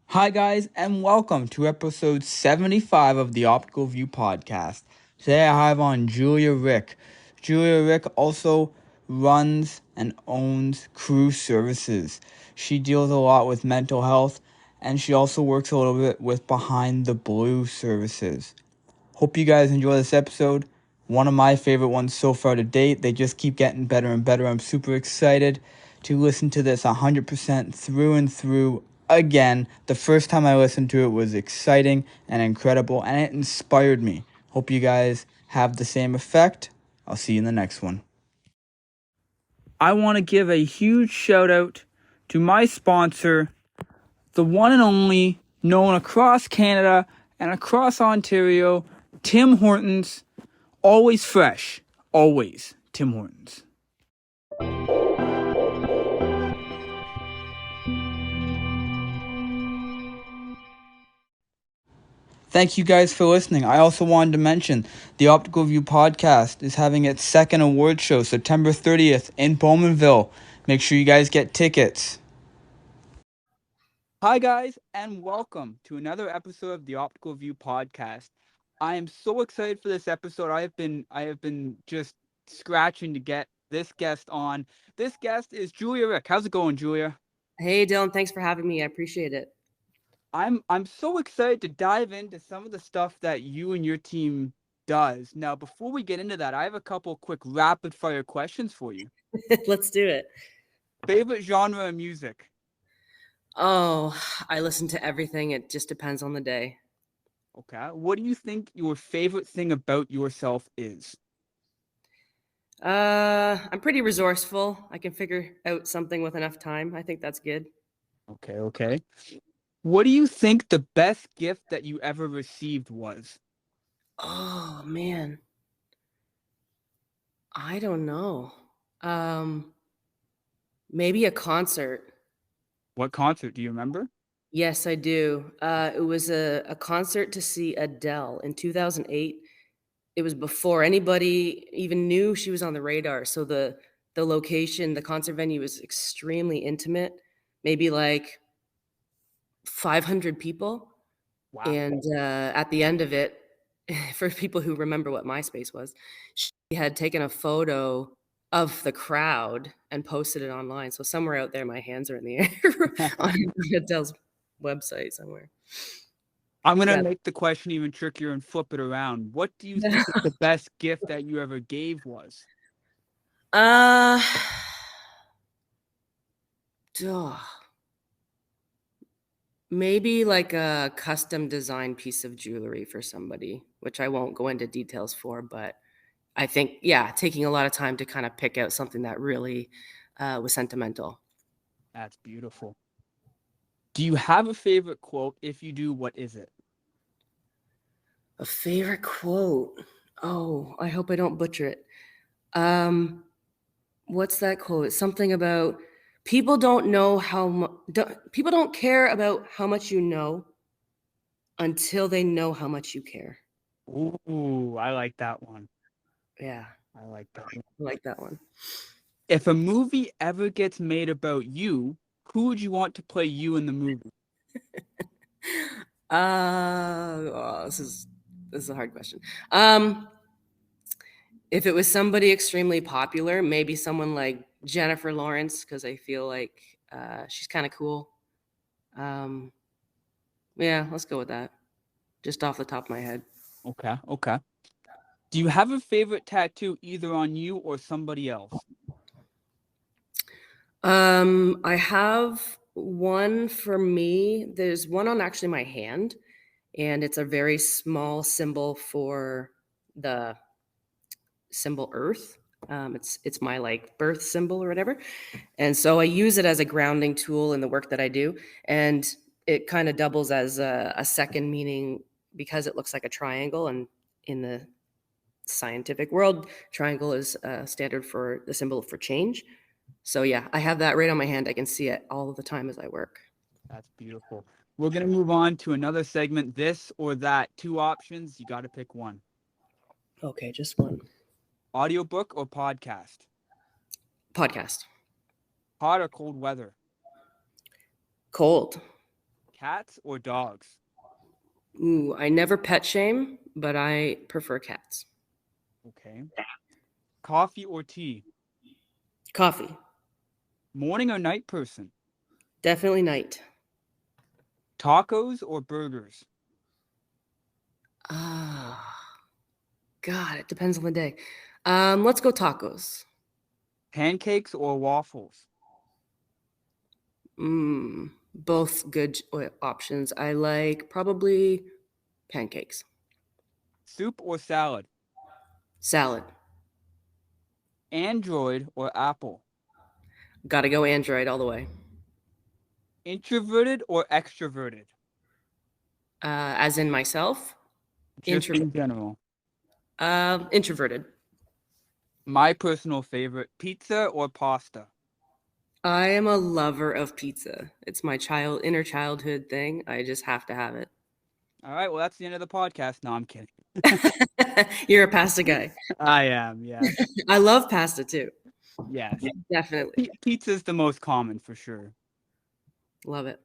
Hi, guys, and welcome to episode 75 of the Optical View podcast. Today I have on Julia Rick. Julia Rick also runs and owns Crew Services. She deals a lot with mental health, and she also works a little bit with Behind the Blue services. Hope you guys enjoy this episode. One of my favorite ones so far to date. They just keep getting better and better. I'm super excited to listen to this 100% through and through again. The first time I listened to it was exciting and incredible, and it inspired me. Hope you guys have the same effect. I'll see you in the next one. I want to give a huge shout out to my sponsor, the one and only, known across Canada and across Ontario, Tim Hortons. Always fresh. Always Tim Hortons. Thank you guys for listening. I also wanted to mention the Optical View podcast is having its second award show September 30th in Bowmanville. Make sure you guys get tickets. Hi guys, and welcome to another episode of the Optical View podcast. I am so excited for this episode. I have been just scratching to get this guest on. This guest is Julia Rick. How's it going, Julia? Hey Dylan, thanks for having me. I appreciate it. I'm so excited to dive into some of the stuff that you and your team does. Now, before we get into that, I have a couple quick rapid fire questions for you. Let's do it. Favorite genre of music? Oh, I listen to everything. It just depends on the day. Okay. What do you think your favorite thing about yourself is? I'm pretty resourceful. I can figure out something with enough time. I think that's good. Okay. What do you think the best gift that you ever received was? Oh man. I don't know. Um, Maybe a concert. What concert do you remember? Yes, I do. It was a concert to see Adele in 2008. It was before anybody even knew she was on the radar. So the location, the concert venue was extremely intimate, maybe like 500 people. Wow. And at the end of it, for people who remember what MySpace was, she had taken a photo of the crowd and posted it online. So somewhere out there, my hands are in the air on Adele's website somewhere. I'm going to Yeah. make the question even trickier and flip it around. What do you think the best gift that you ever gave was? uh, duh. Maybe like a custom design piece of jewelry for somebody, which I won't go into details for, but I think, yeah, taking a lot of time to kind of pick out something that really was sentimental. That's beautiful. Do you have a favorite quote? If you do, what is it? A favorite quote. Oh, I hope I don't butcher it. Um, what's that quote? Something about people don't know how people don't care about how much you know until they know how much you care. Ooh, I like that one. Yeah, I like that one. I like that one. If a movie ever gets made about you, who would you want to play you in the movie? This is a hard question. Um, if it was somebody extremely popular, maybe someone like Jennifer Lawrence, because I feel like she's kind of cool. Um, yeah, let's go with that. Just off the top of my head. Okay. Do you have a favorite tattoo either on you or somebody else? I have one for me. There's one on actually my hand, and it's a very small symbol for the symbol Earth. It's my like birth symbol or whatever, and so I use it as a grounding tool in the work that I do, and it kind of doubles as a second meaning because it looks like a triangle, and in the scientific world, triangle is standard for the symbol for change. So yeah, I have that right on my hand. I can see it all the time as I work. That's beautiful. We're going to move on to another segment, this or that. Two options. You got to pick one. Okay, just one. Audiobook or podcast? Podcast. Hot or cold weather? Cold. Cats or dogs? Ooh, I never pet shame, but I prefer cats. Okay. Coffee or tea? Coffee. Morning or night person? Definitely night. Tacos or burgers? Ah, God, it depends on the day. Let's go tacos. Pancakes or waffles? Both good options. I like probably pancakes. Soup or salad? Salad. Android or Apple? Gotta go Android all the way. Introverted or extroverted? As in myself, Just introvert. in general. Introverted. My personal favorite, pizza or pasta? I am a lover of pizza. It's my inner childhood thing. I just have to have it. All right, well, that's the end of the podcast. No, I'm kidding. You're a pasta guy. I am, yes. I love pasta too. Yes. Definitely. Pizza is the most common for sure. Love it.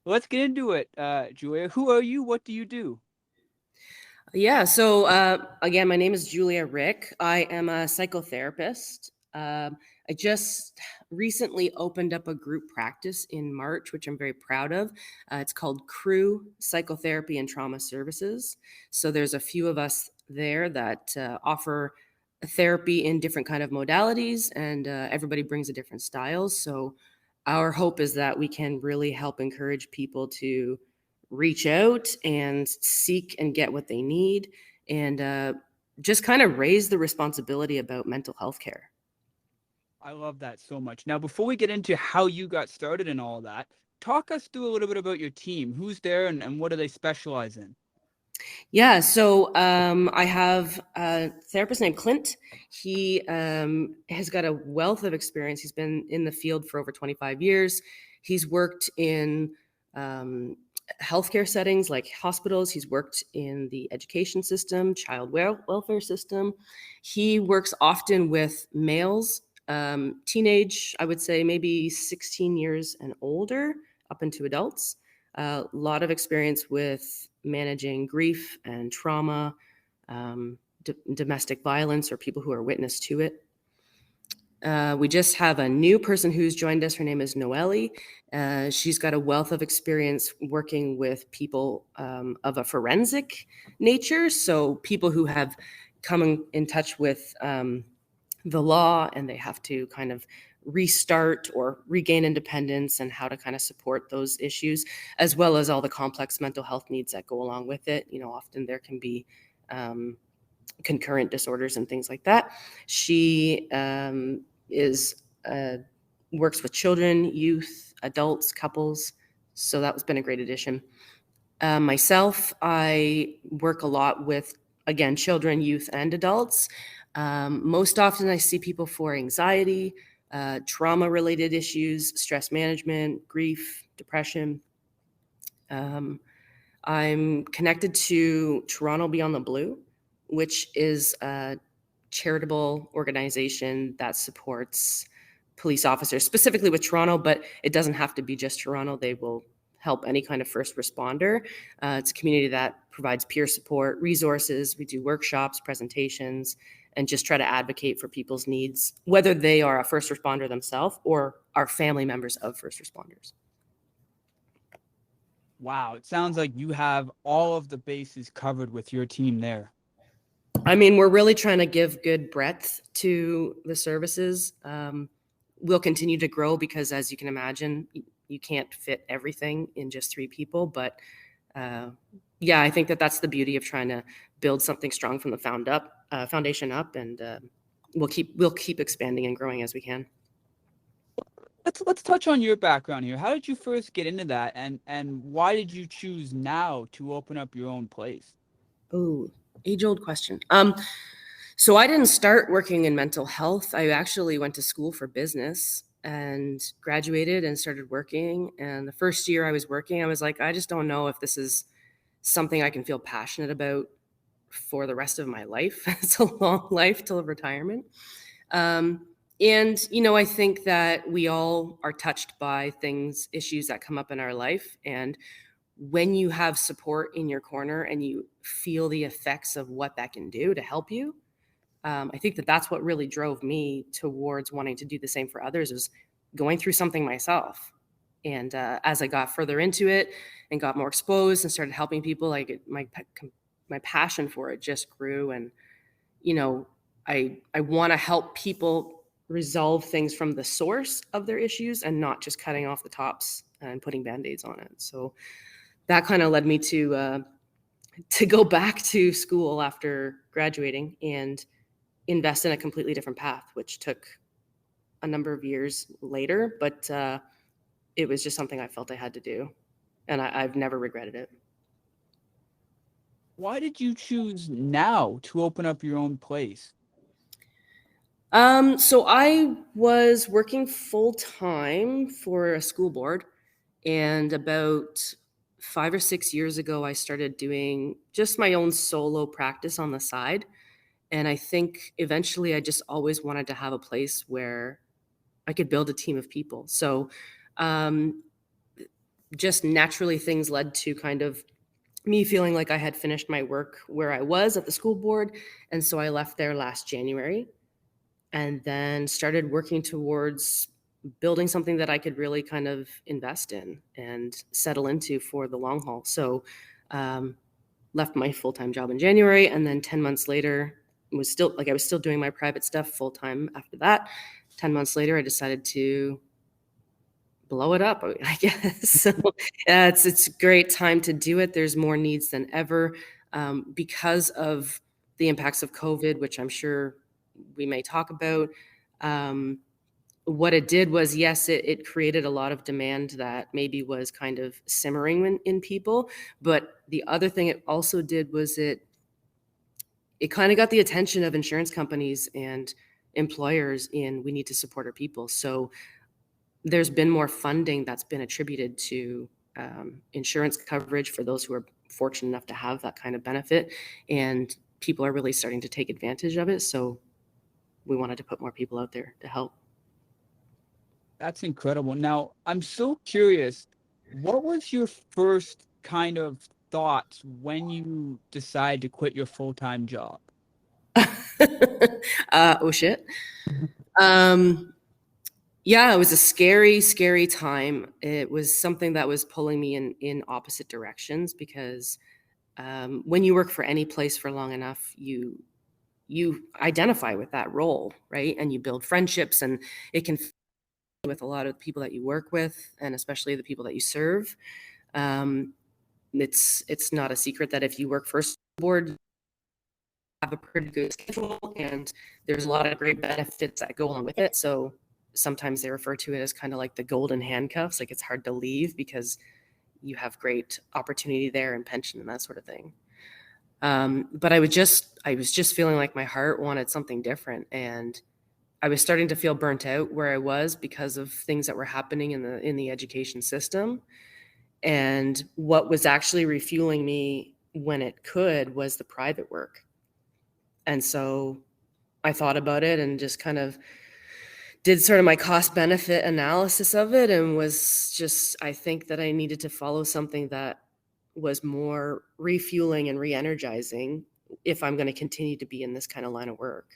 Let's get into it, Julia. Who are you? What do you do? Yeah. So, again, my name is Julia Rick. I am a psychotherapist. I just recently opened up a group practice in March, which I'm very proud of. It's called Crew Psychotherapy and Trauma Services. So, there's a few of us there that offer therapy in different kind of modalities, and everybody brings a different style. So, our hope is that we can really help encourage people to reach out and seek and get what they need, and just kind of raise the responsibility about mental health care. I love that so much. Now, before we get into how you got started and all that, talk us through a little bit about your team. Who's there and what do they specialize in? Yeah, so I have a therapist named Clint. He has got a wealth of experience. He's been in the field for over 25 years. He's worked in um, healthcare settings like hospitals. He's worked in the education system, child welfare system. He works often with males, teenage, I would say maybe 16 years and older, up into adults. A lot of experience with managing grief and trauma, domestic violence, or people who are witness to it. We just have a new person who's joined us. Her name is Noelle. She's got a wealth of experience working with people of a forensic nature. So, people who have come in touch with the law and they have to kind of restart or regain independence, and how to kind of support those issues, as well as all the complex mental health needs that go along with it. You know, often there can be um, concurrent disorders and things like that. She is works with children, youth, adults, couples. So that has been a great addition. Myself, I work a lot with, again, children, youth, and adults. Most often, I see people for anxiety, trauma related issues, stress management, grief, depression. Um, I'm connected to Toronto Beyond the Blue, which is a charitable organization that supports police officers, specifically with Toronto, but it doesn't have to be just Toronto. They will help any kind of first responder. It's a community that provides peer support, resources. We do workshops, presentations, and just try to advocate for people's needs, whether they are a first responder themselves or are family members of first responders. Wow, it sounds like you have all of the bases covered with your team there. I mean, we're really trying to give good breadth to the services. We'll continue to grow because, as you can imagine, you can't fit everything in just 3 people. But yeah, I think that that's the beauty of trying to build something strong from the foundation up, and we'll keep expanding and growing as we can. Let's touch on your background here. How did you first get into that, and why did you choose now to open up your own place? Oh, age-old question. So I didn't start working in mental health. I actually went to school for business and graduated and started working. And the first year I was working, I was like, I just don't know if this is something I can feel passionate about for the rest of my life. It's a long life till retirement. Um, And, I think that we all are touched by things, issues that come up in our life. And when you have support in your corner and you feel the effects of what that can do to help you, I think that that's what really drove me towards wanting to do the same for others, is going through something myself. And as I got further into it and got more exposed and started helping people, like my passion for it just grew. And you know, I want to help people resolve things from the source of their issues and not just cutting off the tops and putting band-aids on it. So that kind of led me to go back to school after graduating and invest in a completely different path, which took a number of years later, but it was just something I felt I had to do, and I've never regretted it. Why did you choose now to open up your own place? So I was working full time for a school board, and about 5 or 6 years ago, I started doing just my own solo practice on the side. And I think eventually I just always wanted to have a place where I could build a team of people. So um, just naturally, things led to kind of me feeling like I had finished my work where I was at the school board. And so I left there last January and then started working towards building something that I could really kind of invest in and settle into for the long haul. So, um, left my full time job in January, and then 10 months later, I was still doing my private stuff full time after that. 10 months later, I decided to blow it up, I guess. So it's a great time to do it. There's more needs than ever because of the impacts of COVID, which I'm sure we may talk about. Um, what it did was, yes, it created a lot of demand that maybe was kind of simmering in people. But the other thing it also did was it kind of got the attention of insurance companies and employers in we need to support our people. So there's been more funding that's been attributed to insurance coverage for those who are fortunate enough to have that kind of benefit. And people are really starting to take advantage of it. So we wanted to put more people out there to help. That's incredible. Now, I'm so curious, what was your first kind of thoughts when you decide to quit your full-time job? Oh, shit. Um, yeah, it was a scary, scary time. It was something that was pulling me in opposite directions because when you work for any place for long enough, you identify with that role, right? And you build friendships, and it can fit with a lot of the people that you work with, and especially the people that you serve. Um, it's not a secret that if you work for a board, you have a pretty good schedule, and there's a lot of great benefits that go along with it. So sometimes they refer to it as kind of like the golden handcuffs. Like it's hard to leave because you have great opportunity there and pension and that sort of thing. But I was just feeling like my heart wanted something different, and I was starting to feel burnt out where I was because of things that were happening in the education system. And what was actually refueling me when it could was the private work. And so I thought about it and just kind of did sort of my cost benefit analysis of it, and was just, I think that I needed to follow something that was more refueling and re-energizing if I'm going to continue to be in this kind of line of work.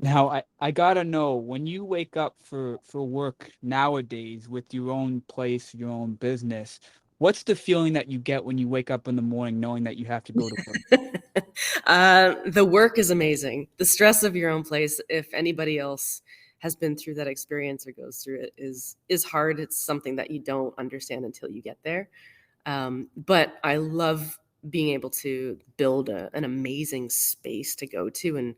Now, I gotta know, when you wake up for work nowadays with your own place, your own business, what's the feeling that you get when you wake up in the morning knowing that you have to go to work? The work is amazing. The stress of your own place, if anybody else has been through that experience or goes through it, is hard. It's something that you don't understand until you get there. But I love being able to build an amazing space to go to, and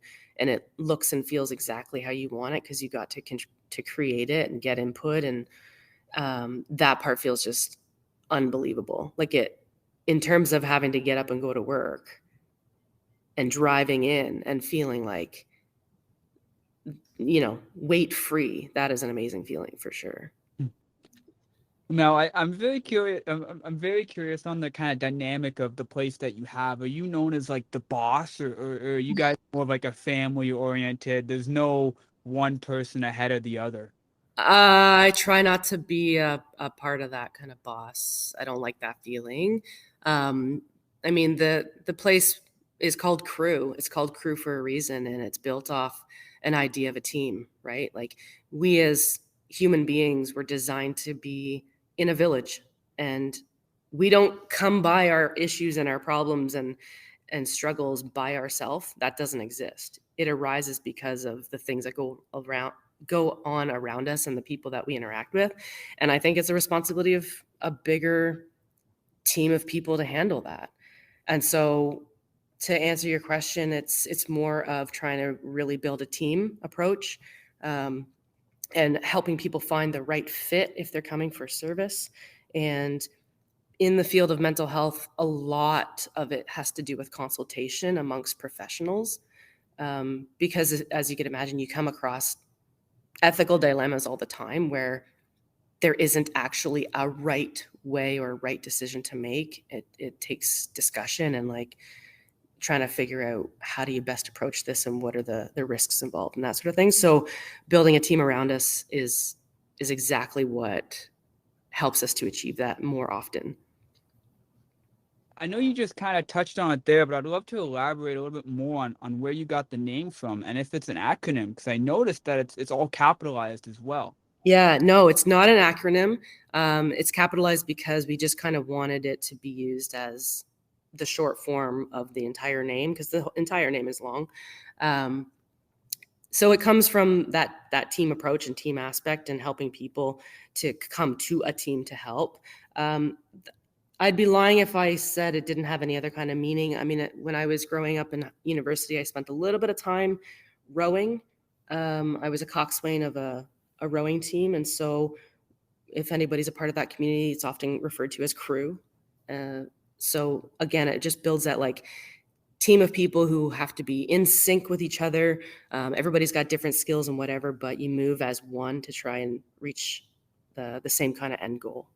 it looks and feels exactly how you want it because you got to create it and get input, and that part feels just unbelievable. Like it, in terms of having to get up and go to work and driving in and feeling like, weight free. That is an amazing feeling for sure. Now, I'm very curious. I'm very curious on the kind of dynamic of the place that you have. Are you known as like the boss, or are you guys more of like a family oriented? There's no one person ahead of the other? I try not to be a part of that kind of boss. I don't like that feeling. Um, I mean, the place is called Crew. It's called Crew for a reason, and it's built off an idea of a team, right? Like we as human beings were designed to be in a village, and we don't come by our issues and our problems and struggles by ourselves. That doesn't exist. It arises because of the things that go on around us and the people that we interact with. And I think it's a responsibility of a bigger team of people to handle that. And so to answer your question, it's more of trying to really build a team approach, um, and helping people find the right fit if they're coming for service. And in the field of mental health, a lot of it has to do with consultation amongst professionals, because as you can imagine, you come across ethical dilemmas all the time where there isn't actually a right way or right decision to make. It takes discussion and like trying to figure out how do you best approach this and what are the risks involved and that sort of thing. So building a team around us is exactly what helps us to achieve that more often. I know you just kind of touched on it there, but I'd love to elaborate a little bit more on where you got the name from and if it's an acronym, because I noticed that it's all capitalized as well. Yeah, no, it's not an acronym. It's capitalized because we just kind of wanted it to be used as the short form of the entire name because the entire name is long. Um, so it comes from that team approach and team aspect and helping people to come to a team to help. Um, I'd be lying if I said it didn't have any other kind of meaning. I mean, when I was growing up in university, I spent a little bit of time rowing. I was a coxswain of a rowing team, and so if anybody's a part of that community, it's often referred to as crew. Uh, so again, it just builds that like team of people who have to be in sync with each other. Everybody's got different skills and whatever, but you move as one to try and reach the same kind of end goal.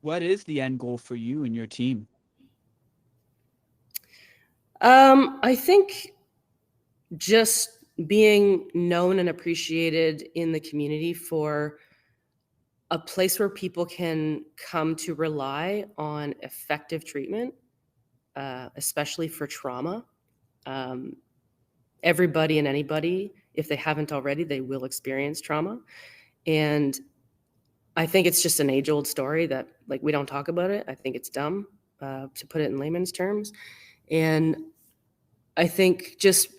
What is the end goal for you and your team? I think just being known and appreciated in the community for a place where people can come to rely on effective treatment, especially for trauma. Um, Everybody and anybody, if they haven't already, they will experience trauma. And I think it's just an age old story that, like, we don't talk about it. I think it's dumb, to put it in layman's terms. And I think just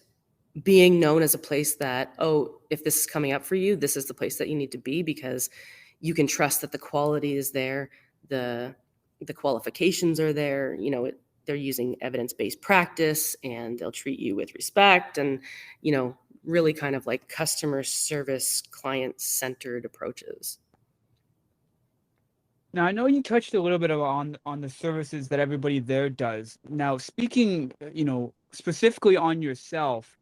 being known as a place that, oh, if this is coming up for you, this is the place that you need to be because you can trust that the quality is there, the the qualifications are there, they're using evidence-based practice and they'll treat you with respect and, you know, really kind of like customer service, client-centered approaches. Now, I know you touched a little bit on the services that everybody there does. Now, speaking, specifically on yourself,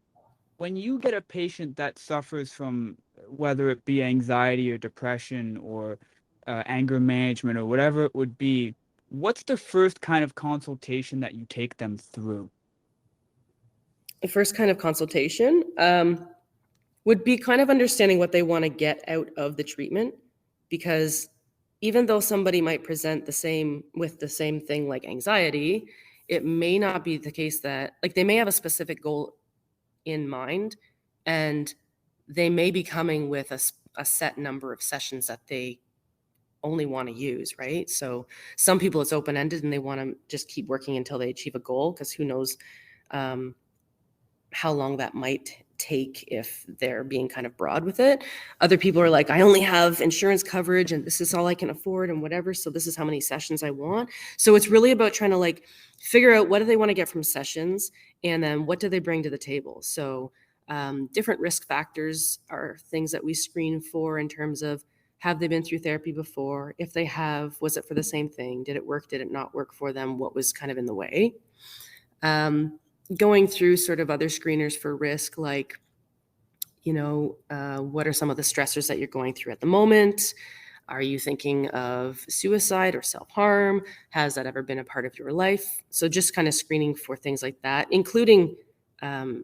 when you get a patient that suffers from whether it be anxiety or depression or anger management or whatever it would be, what's the first kind of consultation that you take them through? The first kind of consultation would be kind of understanding what they want to get out of the treatment, because even though somebody might present the same thing like anxiety, it may not be the case that, like, they may have a specific goal in mind, and they may be coming with a set number of sessions that they only want to use, right? So some people it's open ended and they want to just keep working until they achieve a goal, because who knows um, how long that might take if they're being kind of broad with it. Other people are like, I only have insurance coverage and this is all I can afford and whatever. So this is how many sessions I want. So it's really about trying to like figure out what do they want to get from sessions and then what do they bring to the table. So different risk factors are things that we screen for in terms of have they been through therapy before? If they have, was it for the same thing? Did it work? Did it not work for them? What was kind of in the way? Um, Going through sort of other screeners for risk, like, what are some of the stressors that you're going through at the moment? Are you thinking of suicide or self harm? Has that ever been a part of your life? So, just kind of screening for things like that, including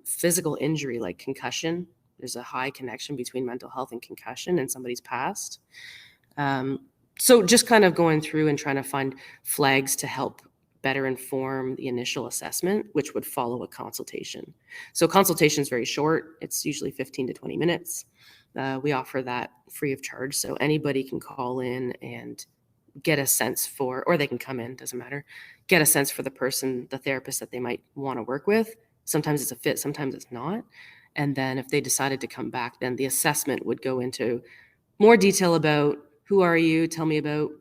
physical injury like concussion. There's a high connection between mental health and concussion in somebody's past. So just kind of going through and trying to find flags to help better inform the initial assessment, which would follow a consultation. So consultation is very short. It's usually 15 to 20 minutes. We offer that free of charge. So anybody can call in and get a sense for, or they can come in, doesn't matter, get a sense for the person, the therapist that they might want to work with. Sometimes it's a fit, sometimes it's not. And then if they decided to come back, then the assessment would go into more detail about who are you, tell me about,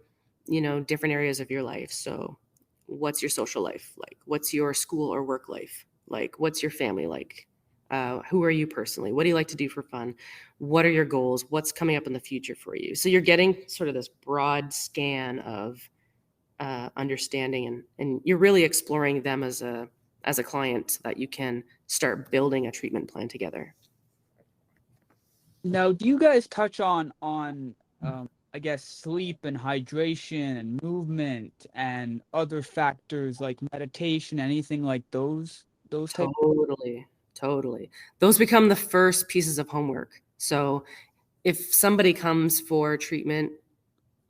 different areas of your life. So what's your social life like? What's your school or work life like? What's your family like? Who are you personally? What do you like to do for fun? What are your goals? What's coming up in the future for you? So you're getting sort of this broad scan of understanding, and you're really exploring them as a client so that you can start building a treatment plan together. Now, do you guys touch on I guess sleep and hydration and movement and other factors like meditation, anything like those type? Totally, totally. Those become the first pieces of homework. So if somebody comes for treatment,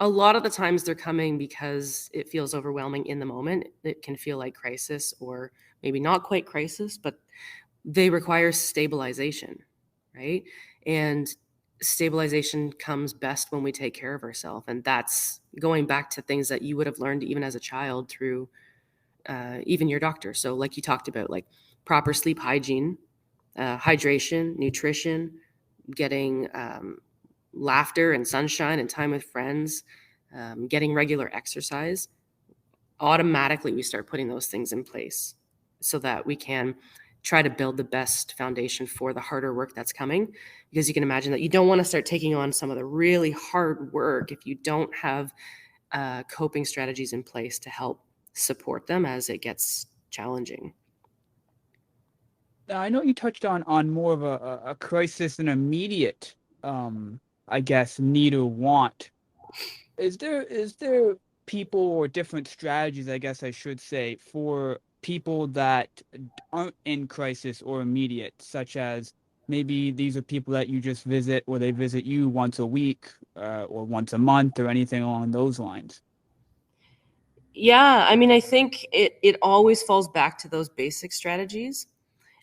a lot of the times they're coming because it feels overwhelming in the moment. It can feel like crisis or maybe not quite crisis, but they require stabilization, right? And stabilization comes best when we take care of ourselves. And that's going back to things that you would have learned even as a child through even your doctor. So, like you talked about, like proper sleep hygiene, hydration, nutrition, getting laughter and sunshine and time with friends, getting regular exercise. Automatically, we start putting those things in place so that we can try to build the best foundation for the harder work that's coming. Because you can imagine that you don't want to start taking on some of the really hard work if you don't have coping strategies in place to help support them as it gets challenging. Now, I know you touched on more of a crisis and immediate, I guess, need or want. Is there people or different strategies, I guess I should say, for people that aren't in crisis or immediate, such as maybe these are people that you just visit or they visit you once a week or once a month or anything along those lines? Yeah, I mean, I think it always falls back to those basic strategies,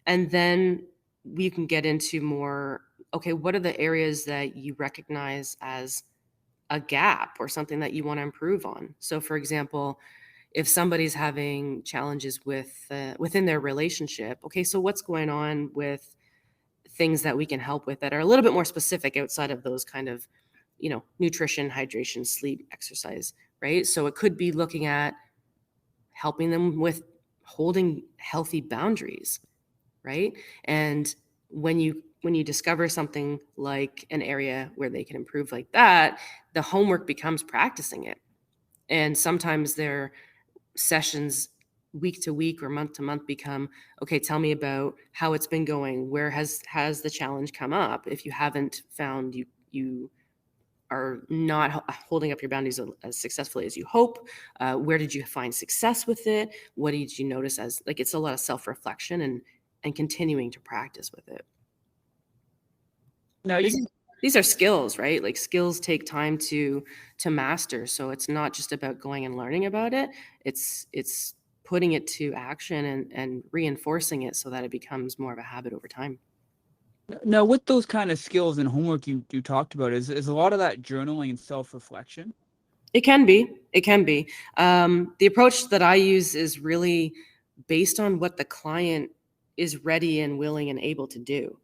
and then we can get into more. Okay, what are the areas that you recognize as a gap or something that you want to improve on? So, for example, if somebody's having challenges within their relationship, okay, so what's going on with things that we can help with that are a little bit more specific outside of those kind of, nutrition, hydration, sleep, exercise, right? So it could be looking at helping them with holding healthy boundaries, right? And when you discover something like an area where they can improve like that, the homework becomes practicing it. And sometimes their sessions week to week or month to month become, okay, tell me about how it's been going. Where has the challenge come up? If you haven't found you are not holding up your boundaries as successfully as you hope, where did you find success with it? What did you notice? As like, it's a lot of self-reflection and continuing to practice with it. Now, This These are skills, right? Like, skills take time to master. So it's not just about going and learning about it. It's putting it to action and reinforcing it so that it becomes more of a habit over time. now with those kind of skills and homework you talked about, is a lot of that journaling and self-reflection? It can be. It can be. The approach that I use is really based on what the client is ready and willing and able to do,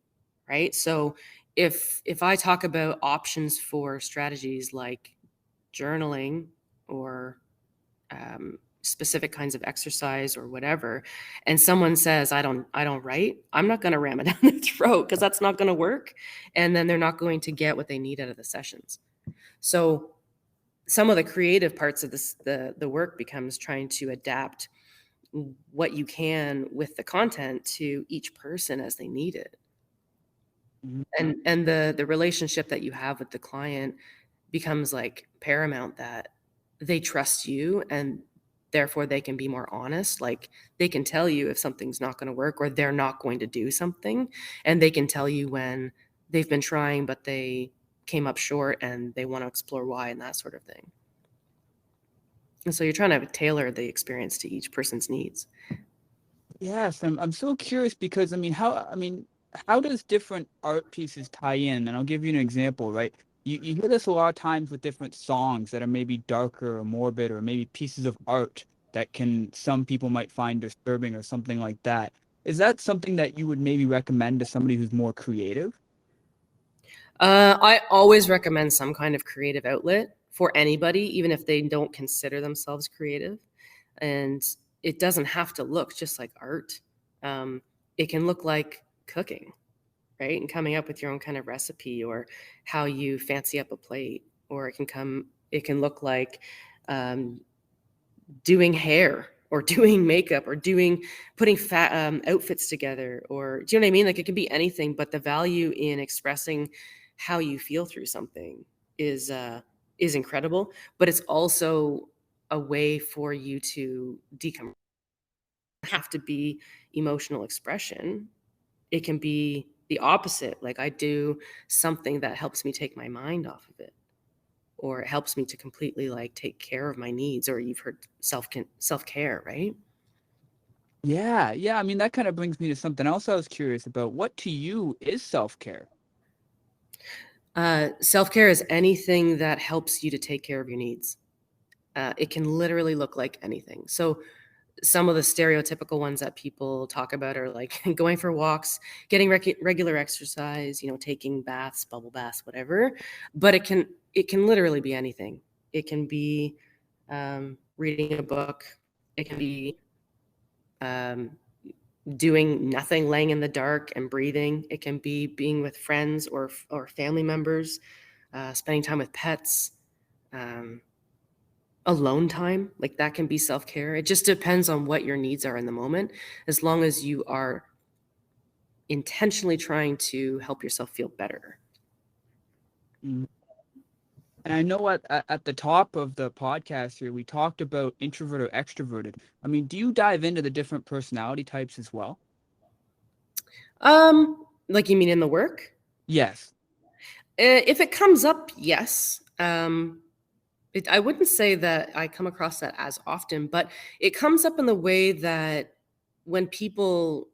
right? So if I talk about options for strategies like journaling or specific kinds of exercise or whatever, and someone says I don't write, I'm not going to ram it down their throat because that's not going to work, and then they're not going to get what they need out of the sessions. So some of the creative parts of the work becomes trying to adapt what you can with the content to each person as they need it, Mhm. and the relationship that you have with the client becomes like paramount, that they trust you and therefore they can be more honest. Like, they can tell you if something's not going to work or they're not going to do something, and they can tell you when they've been trying but they came up short and they want to explore why and that sort of thing. And so you're trying to tailor the experience to each person's needs. Yes, I'm so curious because how does different art pieces tie in? And I'll give you an example, right? You hear this a lot of times with different songs that are maybe darker or morbid or maybe pieces of art that can some people might find disturbing or something like that. Is that something that you would maybe recommend to somebody who's more creative? I always recommend some kind of creative outlet for anybody, even if they don't consider themselves creative. And it doesn't have to look just like art. Um, it can look like cooking, right? And coming up with your own kind of recipe, or how you fancy up a plate. Or it can look like um, doing hair, or doing makeup, or putting outfits together. Or, do you know what I mean? Like, it can be anything, but the value in expressing how you feel through something is is incredible. But it's also a way for you to decompress. Have to be emotional expression. It can be the opposite. Like, I do something that helps me take my mind off of it, or it helps me to completely like take care of my needs. Or you've heard self-care, right? Yeah, yeah. I mean, that kind of brings me to something else I was curious about. What to you is self-care? Self-care is anything that helps you to take care of your needs. It can literally look like anything. So some of the stereotypical ones that people talk about are like going for walks, getting regular exercise, taking baths, bubble baths, whatever. But it can literally be anything. It can be reading a book. It can be um, doing nothing, laying in the dark and breathing. It can be being with friends or family members, spending time with pets. Um, Alone time, like, that can be self-care. It just depends on what your needs are in the moment, as long as you are intentionally trying to help yourself feel better. Mm. And I know at the top of the podcast here, we talked about introvert or extroverted. I mean, do you dive into the different personality types as well? Like, you mean in the work? Yes. If it comes up, yes. I wouldn't say that I come across that as often, but it comes up in the way that when people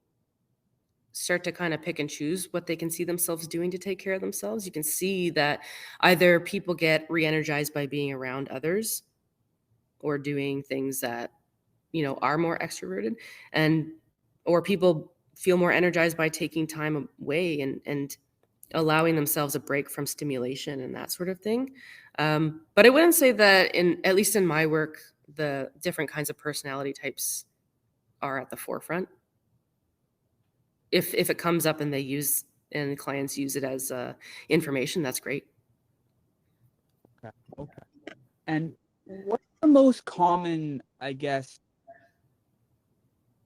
start to kind of pick and choose what they can see themselves doing to take care of themselves, you can see that either people get re-energized by being around others, or doing things that are more extroverted, and or people feel more energized by taking time away and allowing themselves a break from stimulation and that sort of thing. But I wouldn't say that, in at least in my work, the different kinds of personality types are at the forefront. If it comes up and the clients use it as information, that's great. Okay. Okay. And what's the most common, I guess,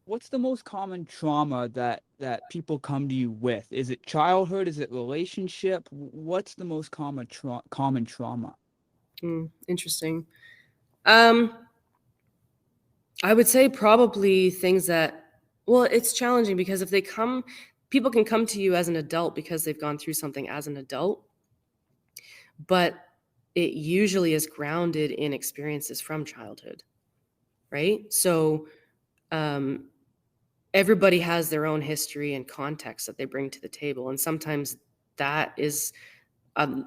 what's the most common trauma that people come to you with? Is it childhood? Is it relationship? What's the most common trauma? Interesting. um I would say probably things that, well, it's challenging because if they come people can come to you as an adult because they've gone through something as an adult, but it usually is grounded in experiences from childhood, right? So um, everybody has their own history and context that they bring to the table, and sometimes that is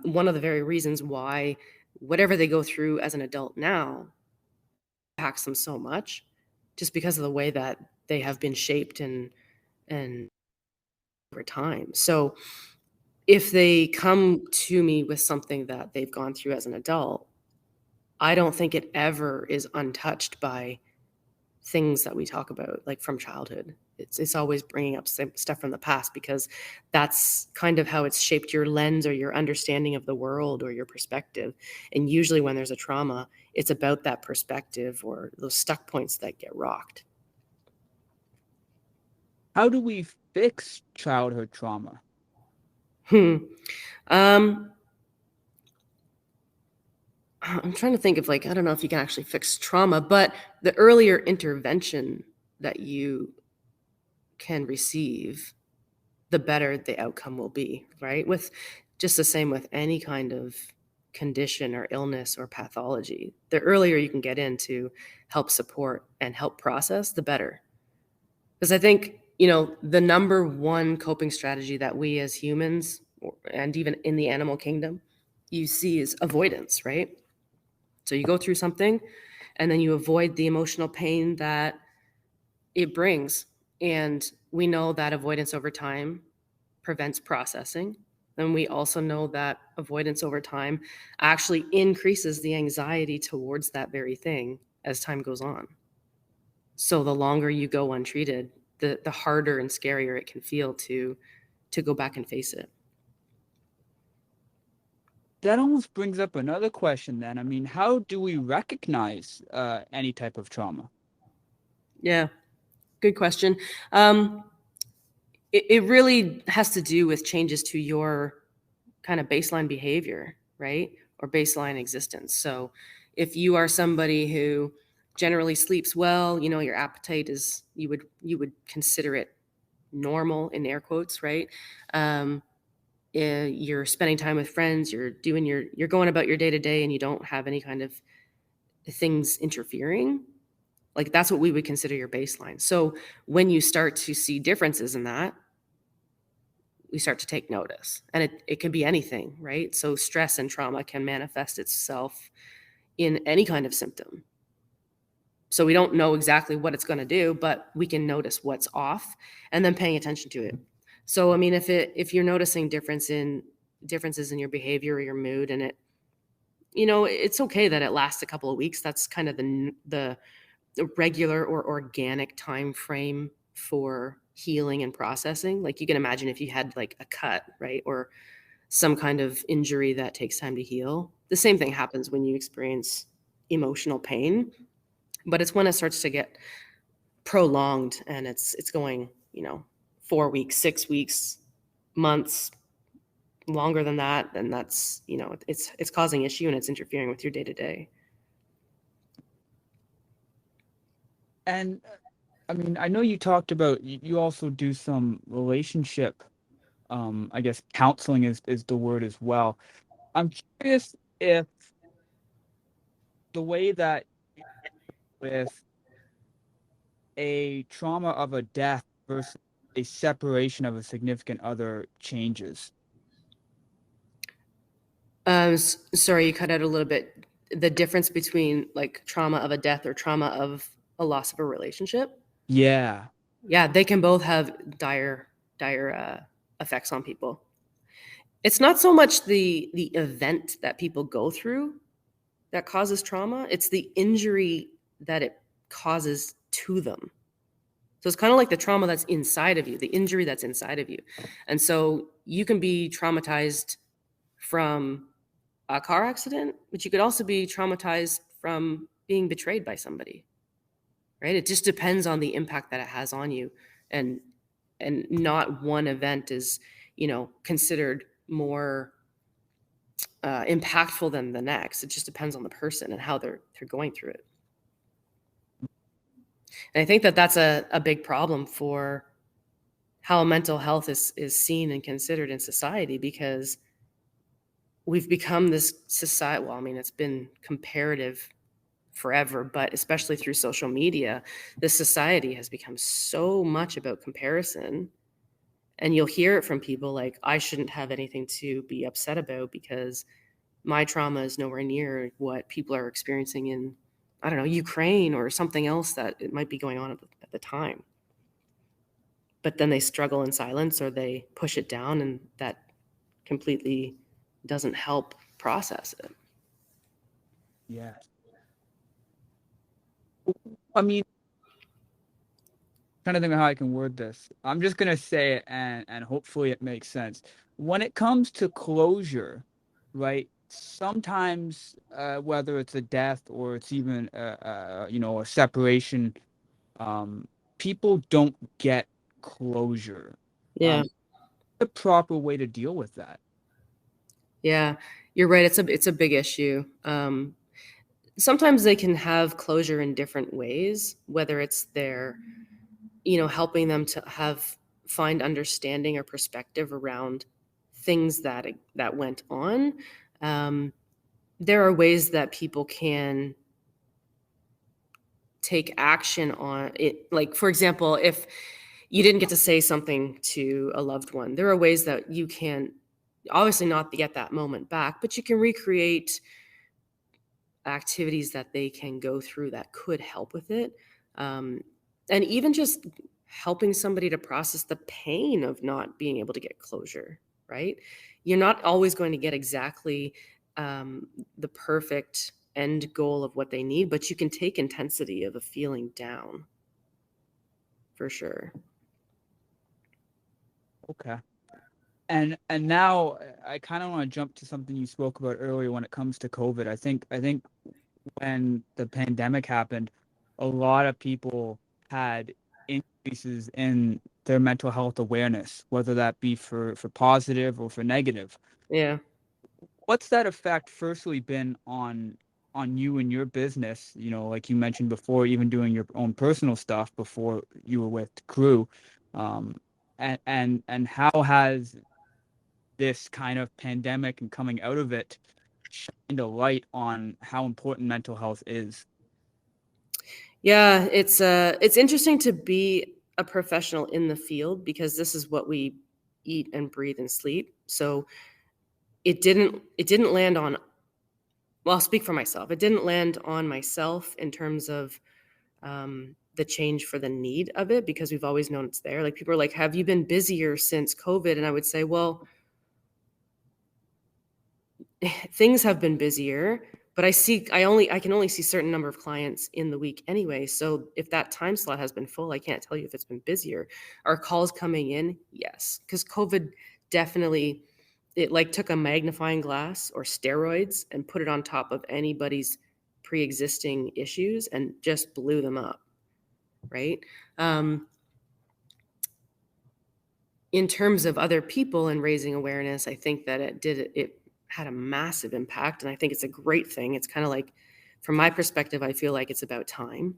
one of the very reasons why whatever they go through as an adult now impacts them so much, just because of the way that they have been shaped and over time. So if they come to me with something that they've gone through as an adult, I don't think it ever is untouched by things that we talk about, like, from childhood. It's always bringing up stuff from the past, because that's kind of how it's shaped your lens or your understanding of the world or your perspective. And usually when there's a trauma, it's about that perspective or those stuck points that get rocked. How do we fix childhood trauma? Hmm. Um, I'm trying to think of, like, I don't know if you can actually fix trauma, but the earlier intervention that you can receive, the better the outcome will be, right? With just the same with any kind of condition or illness or pathology. The earlier you can get in to help support and help process, the better. Because I think, the number one coping strategy that we as humans, and even in the animal kingdom, you see is avoidance, right? So you go through something and then you avoid the emotional pain that it brings. And we know that avoidance over time prevents processing. And we also know that avoidance over time actually increases the anxiety towards that very thing as time goes on. So the longer you go untreated, the harder and scarier it can feel to go back and face it. That almost brings up another question then. I mean, how do we recognize any type of trauma? Yeah, good question. Um, it really has to do with changes to your kind of baseline behavior, right? Or baseline existence. So if you are somebody who generally sleeps well, your appetite is you would consider it normal in air quotes, right? Um, you're spending time with friends, you're going about your day to day, and you don't have any kind of things interfering. Like that's what we would consider your baseline. So when you start to see differences in that, we start to take notice. And it can be anything, right? So stress and trauma can manifest itself in any kind of symptom. So we don't know exactly what it's going to do, but we can notice what's off and then paying attention to it. So I mean, if you're noticing differences in your behavior or your mood, and it's okay that it lasts a couple of weeks. That's kind of the regular or organic time frame for healing and processing. Like you can imagine if you had like a cut, right? Or some kind of injury that takes time to heal. The same thing happens when you experience emotional pain, but it's when it starts to get prolonged and it's going, 4 weeks, 6 weeks, months, longer than that, then that's, it's causing issue and it's interfering with your day to day. And I mean, I know you talked about you also do some relationship, I guess counseling is the word as well. I'm curious if the way that with a trauma of a death versus a separation of a significant other changes. Sorry, you cut out a little bit. The difference between like trauma of a death or trauma of a loss of a relationship. Yeah. Yeah, they can both have dire effects on people. It's not so much the event that people go through that causes trauma, it's the injury that it causes to them. So it's kind of like the trauma that's inside of you, the injury that's inside of you. And so you can be traumatized from a car accident, but you could also be traumatized from being betrayed by somebody, right? It just depends on the impact that it has on you. And not one event is, considered more impactful than the next. It just depends on the person and how they're going through it. And I think that that's a big problem for how mental health is seen and considered in society, because we've become this society. Well, I mean, it's been comparative forever, but especially through social media, this society has become so much about comparison. And you'll hear it from people like, I shouldn't have anything to be upset about because my trauma is nowhere near what people are experiencing in, I don't know, Ukraine or something else that it might be going on at the time. But then they struggle in silence or they push it down, and that completely doesn't help process it. Yeah. I mean, trying to think of how I can word this. I'm just gonna say it and hopefully it makes sense. When it comes to closure, right? Sometimes, whether it's a death or it's even a separation, um, people don't get closure. Yeah. The proper way to deal with that. Yeah. You're right. It's a big issue. Sometimes they can have closure in different ways, whether it's their, helping them to have find understanding or perspective around things that went on. Um, there are ways that people can take action on it. Like, for example, if you didn't get to say something to a loved one, there are ways that you can obviously not get that moment back, but you can recreate activities that they can go through that could help with it. Um, and even just helping somebody to process the pain of not being able to get closure, right? You're not always going to get exactly um, the perfect end goal of what they need, but you can take intensity of a feeling down for sure. Okay. And now I kind of want to jump to something you spoke about earlier when it comes to COVID. I think when the pandemic happened, a lot of people had increases in their mental health awareness, whether that be for positive or for negative. Yeah. What's that effect firstly been on you and your business? You know, like you mentioned before, even doing your own personal stuff before you were with Crew. Um, and how has this kind of pandemic and coming out of it shined a light on how important mental health is? Yeah, it's interesting to be a professional in the field because this is what we eat and breathe and sleep. So it didn't land on, well, I'll speak for myself. It didn't land on myself in terms of the change for the need of it because we've always known it's there. Like people are like, "Have you been busier since COVID?" And I would say, "Well, things have been busier, but I can only see certain number of clients in the week anyway. So if that time slot has been full, I can't tell you if it's been busier. Are calls coming in? Yes, because COVID definitely, it like took a magnifying glass or steroids and put it on top of anybody's pre-existing issues and just blew them up, right? Um, in terms of other people and raising awareness, I think that it had a massive impact, and I think it's a great thing. It's kind of like, from my perspective, I feel like it's about time,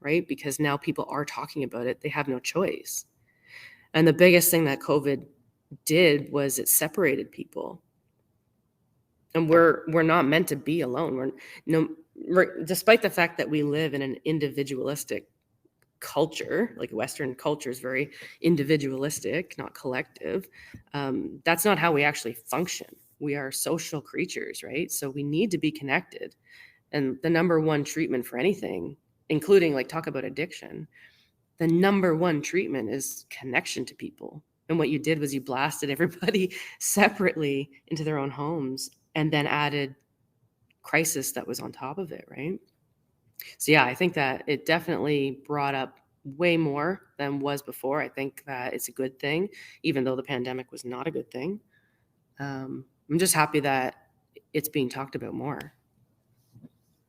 right? Because now people are talking about it. They have no choice. And the biggest thing that COVID did was it separated people. And we're not meant to be alone. No despite the fact that we live in an individualistic culture, like Western culture is very individualistic, not collective. That's not how we actually function. We are social creatures, right? So we need to be connected. And the number one treatment for anything, including like talk about addiction, the number one treatment is connection to people. And what you did was you blasted everybody separately into their own homes and then added crisis that was on top of it, right? So yeah, I think that it definitely brought up way more than was before. I think that it's a good thing, even though the pandemic was not a good thing. I'm just happy that it's being talked about more.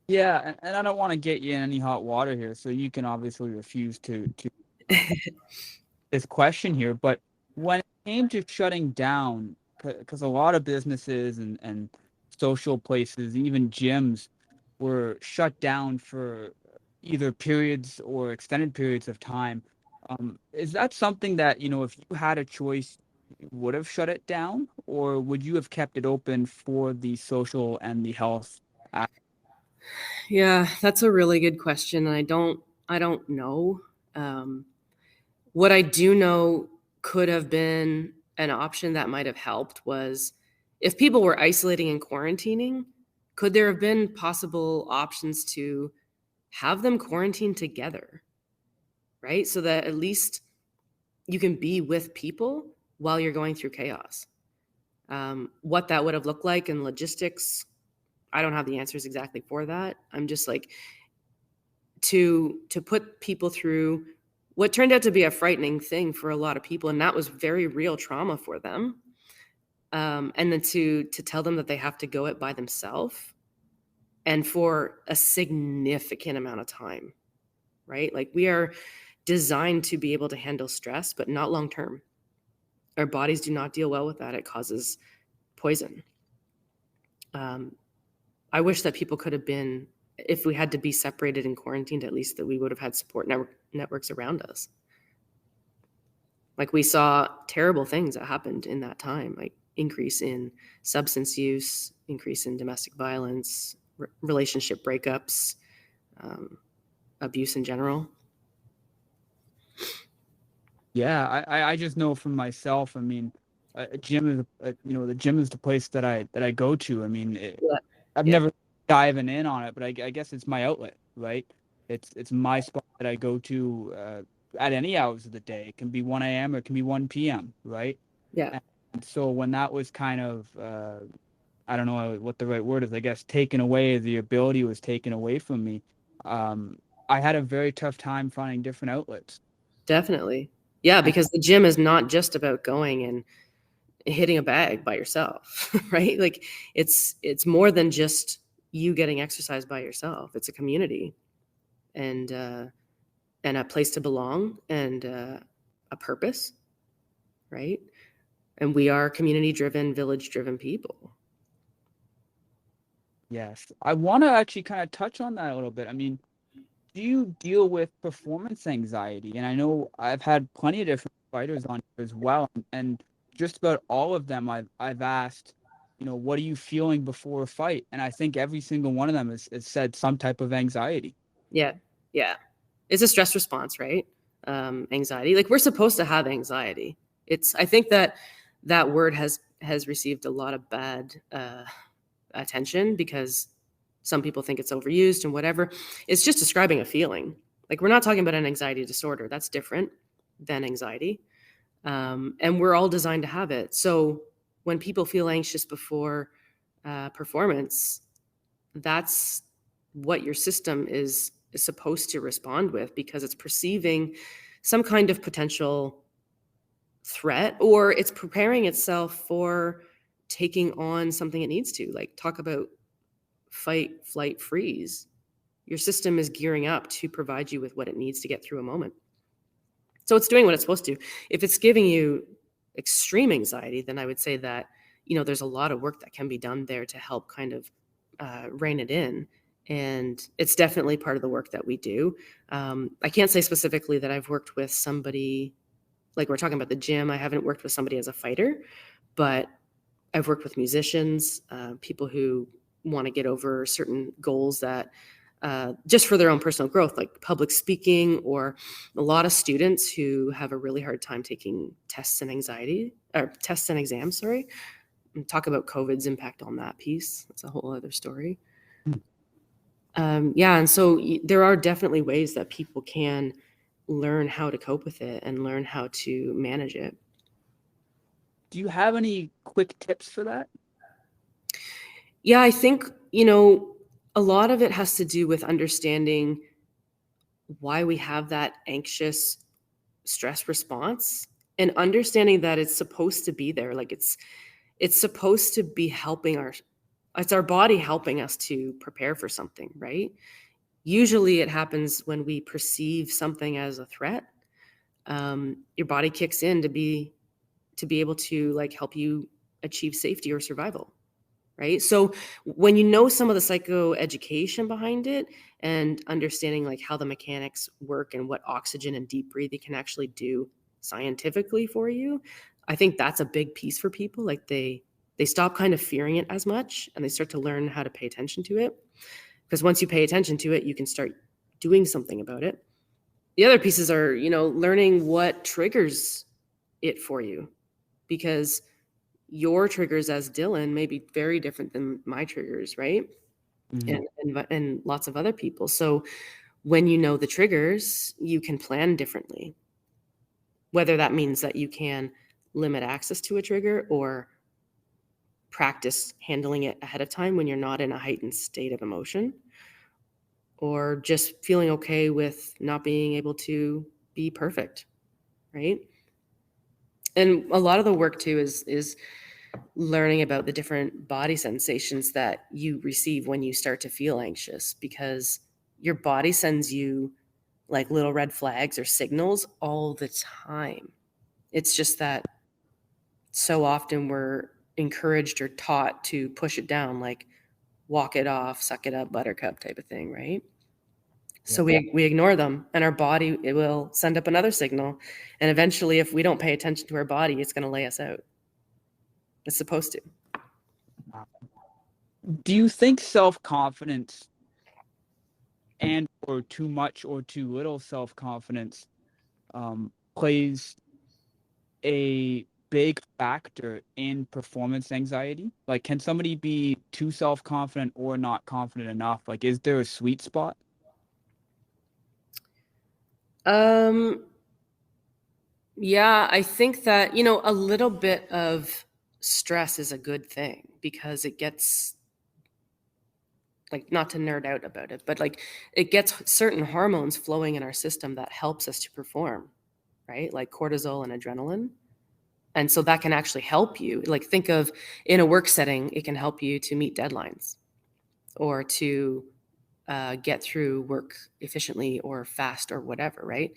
Yeah, and I don't want to get you in any hot water here, so you can obviously refuse to uh, this question here. But when it came to shutting down, because a lot of businesses and social places, even gyms, were shut down for either periods or extended periods of time. Is that something that, you know, if you had a choice, you would have shut it down, or would you have kept it open for the social and the health? Yeah, that's a really good question, and I don't know. Um, what I do know could have been an option that might have helped was if people were isolating and quarantining, could there have been possible options to have them quarantine together, right? So that at least you can be with people while you're going through chaos. What that would have looked like in logistics, I don't have the answers exactly for that. I'm just like, to put people through what turned out to be a frightening thing for a lot of people, and that was very real trauma for them. And then to tell them that they have to go it by themselves and for a significant amount of time, right? Like we are designed to be able to handle stress, but not long term. Our bodies do not deal well with that. It causes poison. Um, I wish that people could have been, if we had to be separated and quarantined, at least that we would have had support networks around us. Like we saw terrible things that happened in that time, like increase in substance use, increase in domestic violence, relationship breakups, um, abuse in general. Yeah, I just know from myself. I mean, a gym is the gym is the place that I go to. I mean, Yeah, I've yeah, never diving in on it, but I guess it's my outlet, right? It's my spot that I go to at any hours of the day. It can be 1 a.m. or it can be 1 p.m., right? yeah, And so when that was kind of I don't know what the right word is, I guess taken away, the ability was taken away from me. Um, I had a very tough time finding different outlets. definitely. Yeah, And because the gym is not just about going and hitting a bag by yourself, right? Like it's more than just you getting exercise by yourself. It's a community and a place to belong and a purpose, right? And we are community driven, village driven people. yes, I want to actually kind of touch on that a little bit. I mean, do you deal with performance anxiety? And I know I've had plenty of different fighters on here as well, and just about all of them I've asked, what are you feeling before a fight? And I think every single one of them has said some type of anxiety. Yeah, yeah. It's a stress response, right? Anxiety. Like we're supposed to have anxiety. It's. I think that that word has received a lot of bad attention because some people think it's overused and whatever. It's just describing a feeling. Like we're not talking about an anxiety disorder. That's different than anxiety. And we're all designed to have it. So when people feel anxious before performance, that's what your system is supposed to respond with because it's perceiving some kind of potential threat or it's preparing itself for taking on something it needs to. Like talk about fight, flight, freeze. Your system is gearing up to provide you with what it needs to get through a moment. So it's doing what it's supposed to. If it's giving you extreme anxiety, then I would say that, there's a lot of work that can be done there to help kind of rein it in. And it's definitely part of the work that we do. I can't say specifically that I've worked with somebody, like we're talking about the gym. I haven't worked with somebody as a fighter, but I've worked with musicians, people who want to get over certain goals that just for their own personal growth, like public speaking, or a lot of students who have a really hard time taking tests and anxiety or tests and exams. Sorry, and talk about COVID's impact on that piece. That's a whole other story. Yeah, and so there are definitely ways that people can learn how to cope with it and learn how to manage it. Do you have any quick tips for that? Yeah, I think, a lot of it has to do with understanding why we have that anxious stress response and understanding that it's supposed to be there. Like it's supposed to be helping it's our body helping us to prepare for something, right? Usually it happens when we perceive something as a threat. Your body kicks in to be able to like help you achieve safety or survival, right? So when you know some of the psychoeducation behind it and understanding like how the mechanics work and what oxygen and deep breathing can actually do scientifically for you, I think that's a big piece for people. Like they stop kind of fearing it as much and they start to learn how to pay attention to it. Because once you pay attention to it, you can start doing something about it. The other pieces are, learning what triggers it for you because your triggers as Dylan may be very different than my triggers, right? Mhm. And lots of other people. So when you know the triggers, you can plan differently. Whether that means that you can limit access to a trigger or practice handling it ahead of time when you're not in a heightened state of emotion, or just feeling okay with not being able to be perfect, right? And a lot of the work too is learning about the different body sensations that you receive when you start to feel anxious because your body sends you like little red flags or signals all the time. It's just that so often we're encouraged or taught to push it down, like walk it off, suck it up, buttercup type of thing, right? Yeah. So we ignore them, and our body, it will send up another signal, and eventually, if we don't pay attention to our body, it's going to lay us out. It's supposed to. Do you think self-confidence and or too much or too little self-confidence plays a big factor in performance anxiety? Like, can somebody be too self-confident or not confident enough? Like, is there a sweet spot? Um, yeah, I think that, a little bit of stress is a good thing because it gets, like, not to nerd out about it, but like it gets certain hormones flowing in our system that helps us to perform, right? Like cortisol and adrenaline. And so that can actually help you. Like, think of, in a work setting, it can help you to meet deadlines or to get through work efficiently or fast or whatever, right?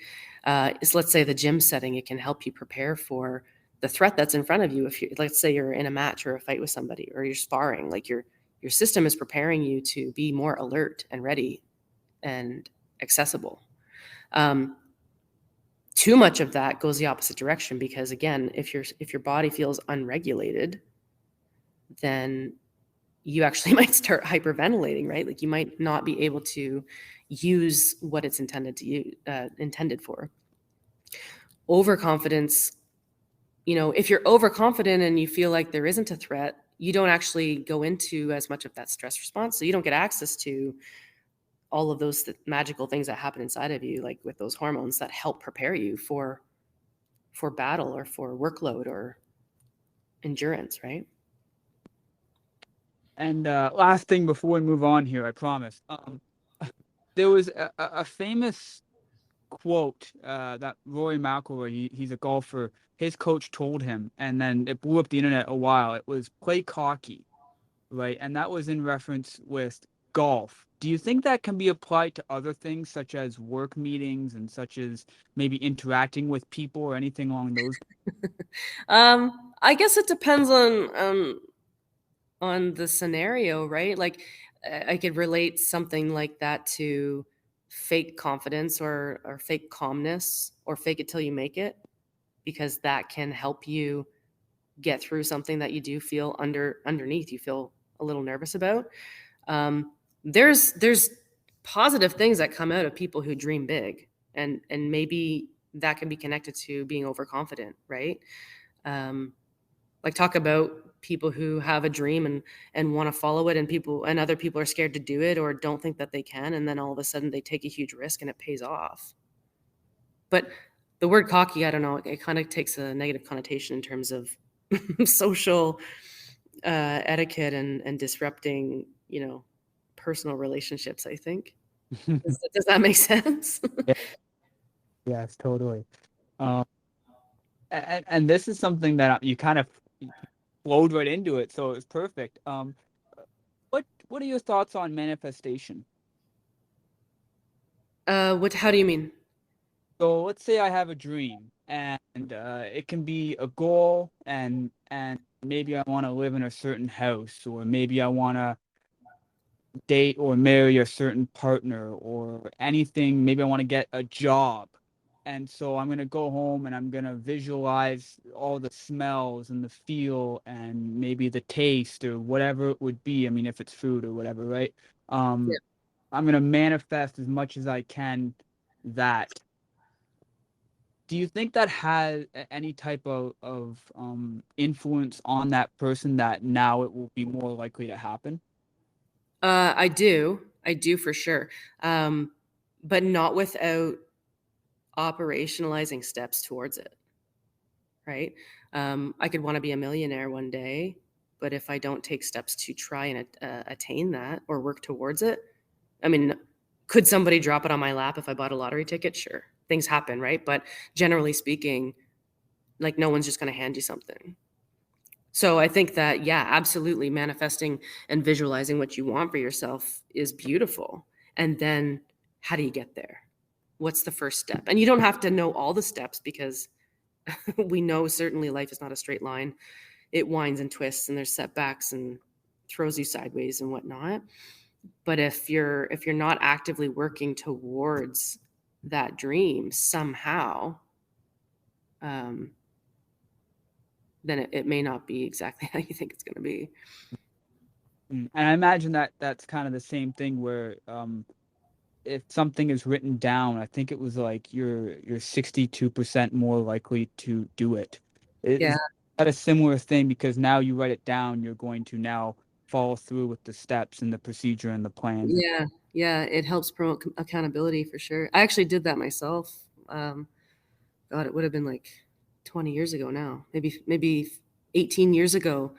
Let's say the gym setting, it can help you prepare for the threat that's in front of you. If you, let's say you're in a match or a fight with somebody, or you're sparring, like your system is preparing you to be more alert and ready and accessible. Um, Too much of that goes the opposite direction because, again, if your body feels unregulated, then you actually might start hyperventilating, right? Like, you might not be able to use what it's intended to use, intended for. Overconfidence, if you're overconfident and you feel like there isn't a threat, you don't actually go into as much of that stress response, so you don't get access to all of those magical things that happen inside of you, like with those hormones that help prepare you for battle or for workload or endurance, right? And last thing before we move on here, I promise. There was a famous quote that Rory McIlroy, he's a golfer, his coach told him, and then it blew up the internet a while. It was play cocky, right? And that was in reference with golf. Do you think that can be applied to other things such as work meetings and such as maybe interacting with people or anything along those? I guess it depends on the scenario, right? Like, I could relate something like that to fake confidence or fake calmness or fake it till you make it, because that can help you get through something that you do feel underneath, you feel a little nervous about. Um, there's positive things that come out of people who dream big, and maybe that can be connected to being overconfident, right? Um, like, talk about people who have a dream and want to follow it, and other people are scared to do it or don't think that they can, and then all of a sudden they take a huge risk and it pays off. But the word cocky, I don't know, it kind of takes a negative connotation in terms of social etiquette and disrupting, personal relationships, I think. Does that make sense? Yeah, yes, totally. Um, and this is something that you kind of flowed right into it, so it's perfect. What are your thoughts on manifestation? How do you mean? So let's say I have a dream, and it can be a goal, and maybe I want to live in a certain house, or maybe I want to date or marry a certain partner, or anything. Maybe I want to get a job. And so I'm gonna go home and I'm gonna visualize all the smells and the feel and maybe the taste or whatever it would be. I mean, if it's food or whatever, right? Yeah. I'm gonna manifest as much as I can that. Do you think that has any type of influence on that person that now it will be more likely to happen? I do for sure, but not without operationalizing steps towards it, right? I could want to be a millionaire one day, but if I don't take steps to try and attain that or work towards it, I mean, could somebody drop it on my lap if I bought a lottery ticket? Sure, things happen, right? But generally speaking, like, no one's just going to hand you something. So I think that, yeah, absolutely, manifesting and visualizing what you want for yourself is beautiful. And then, how do you get there? What's the first step? And you don't have to know all the steps, because we know certainly life is not a straight line. it winds and twists and there's setbacks and throws you sideways and whatnot. But if you're not actively working towards that dream somehow, um, then it may not be exactly how you think it's going to be. And I imagine that that's kind of the same thing where if something is written down, I think it was like you're 62% more likely to do it. Yeah, Is that a similar thing? Because now you write it down, you're going to now follow through with the steps and the procedure and the plans. yeah, yeah. It helps promote accountability for sure. I actually did that myself. God, it would have been like 20 years ago now, maybe 18 years ago.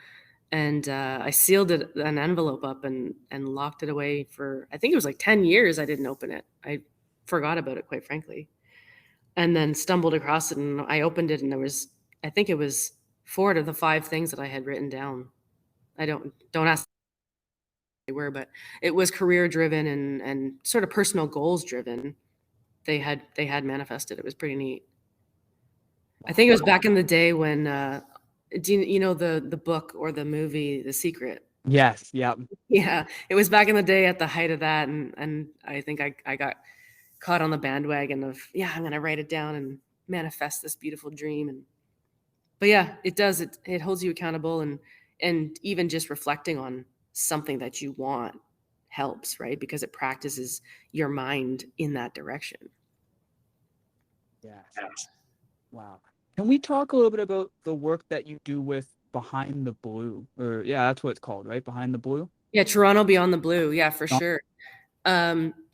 And I sealed an envelope up and locked it away for, I think it was like 10 years. I didn't open it. I forgot about it, quite frankly, and then stumbled across it and I opened it and there was, I think it was four out of the five things that I had written down. I don't ask what they were, but it was career driven and sort of personal goals driven. They had manifested. It was pretty neat. I think it was back in the day when do you know the book or the movie The Secret? Yes, yeah. Yeah, it was back in the day at the height of that, and I think I got caught on the bandwagon of, yeah, I'm gonna write it down and manifest this beautiful dream. And but yeah, it does, it holds you accountable, and even just reflecting on something that you want helps, right? Because it practices your mind in that direction. Yes. Wow. Can we talk a little bit about the work that you do with Behind the Blue? Or yeah, that's what it's called, right? Behind the Blue? Yeah, Toronto Beyond the Blue. Yeah, for No? sure.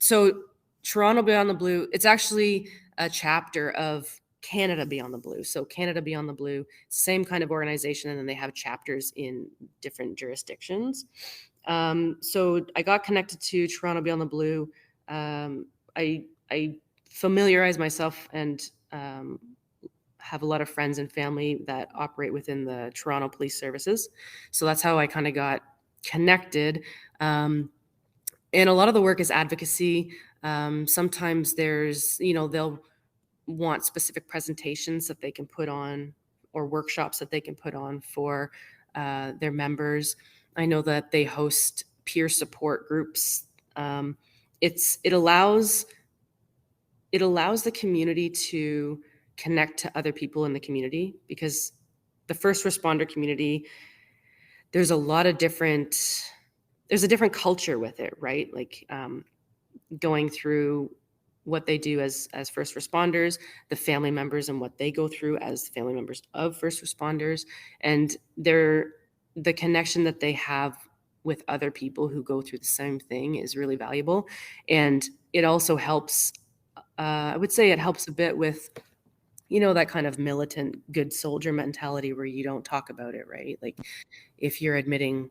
So Toronto Beyond the Blue, it's actually a chapter of Canada Beyond the Blue. So Canada Beyond the Blue, same kind of organization, and then they have chapters in different jurisdictions. So I got connected to Toronto Beyond the Blue. I familiarize myself and have a lot of friends and family that operate within the Toronto Police Services. So that's how I kind of got connected. And a lot of the work is advocacy. Sometimes they'll want specific presentations that they can put on or workshops that they can put on for their members. I know that they host peer support groups. Um, it allows the community to connect to other people in the community, because the first responder community, there's a lot of different there's a different culture with it, right? Like going through what they do as first responders, the family members and what they go through as family members of first responders, and the connection that they have with other people who go through the same thing is really valuable. And it also helps, I would say it helps a bit with, that kind of militant good soldier mentality where you don't talk about it, right? Like if you're admitting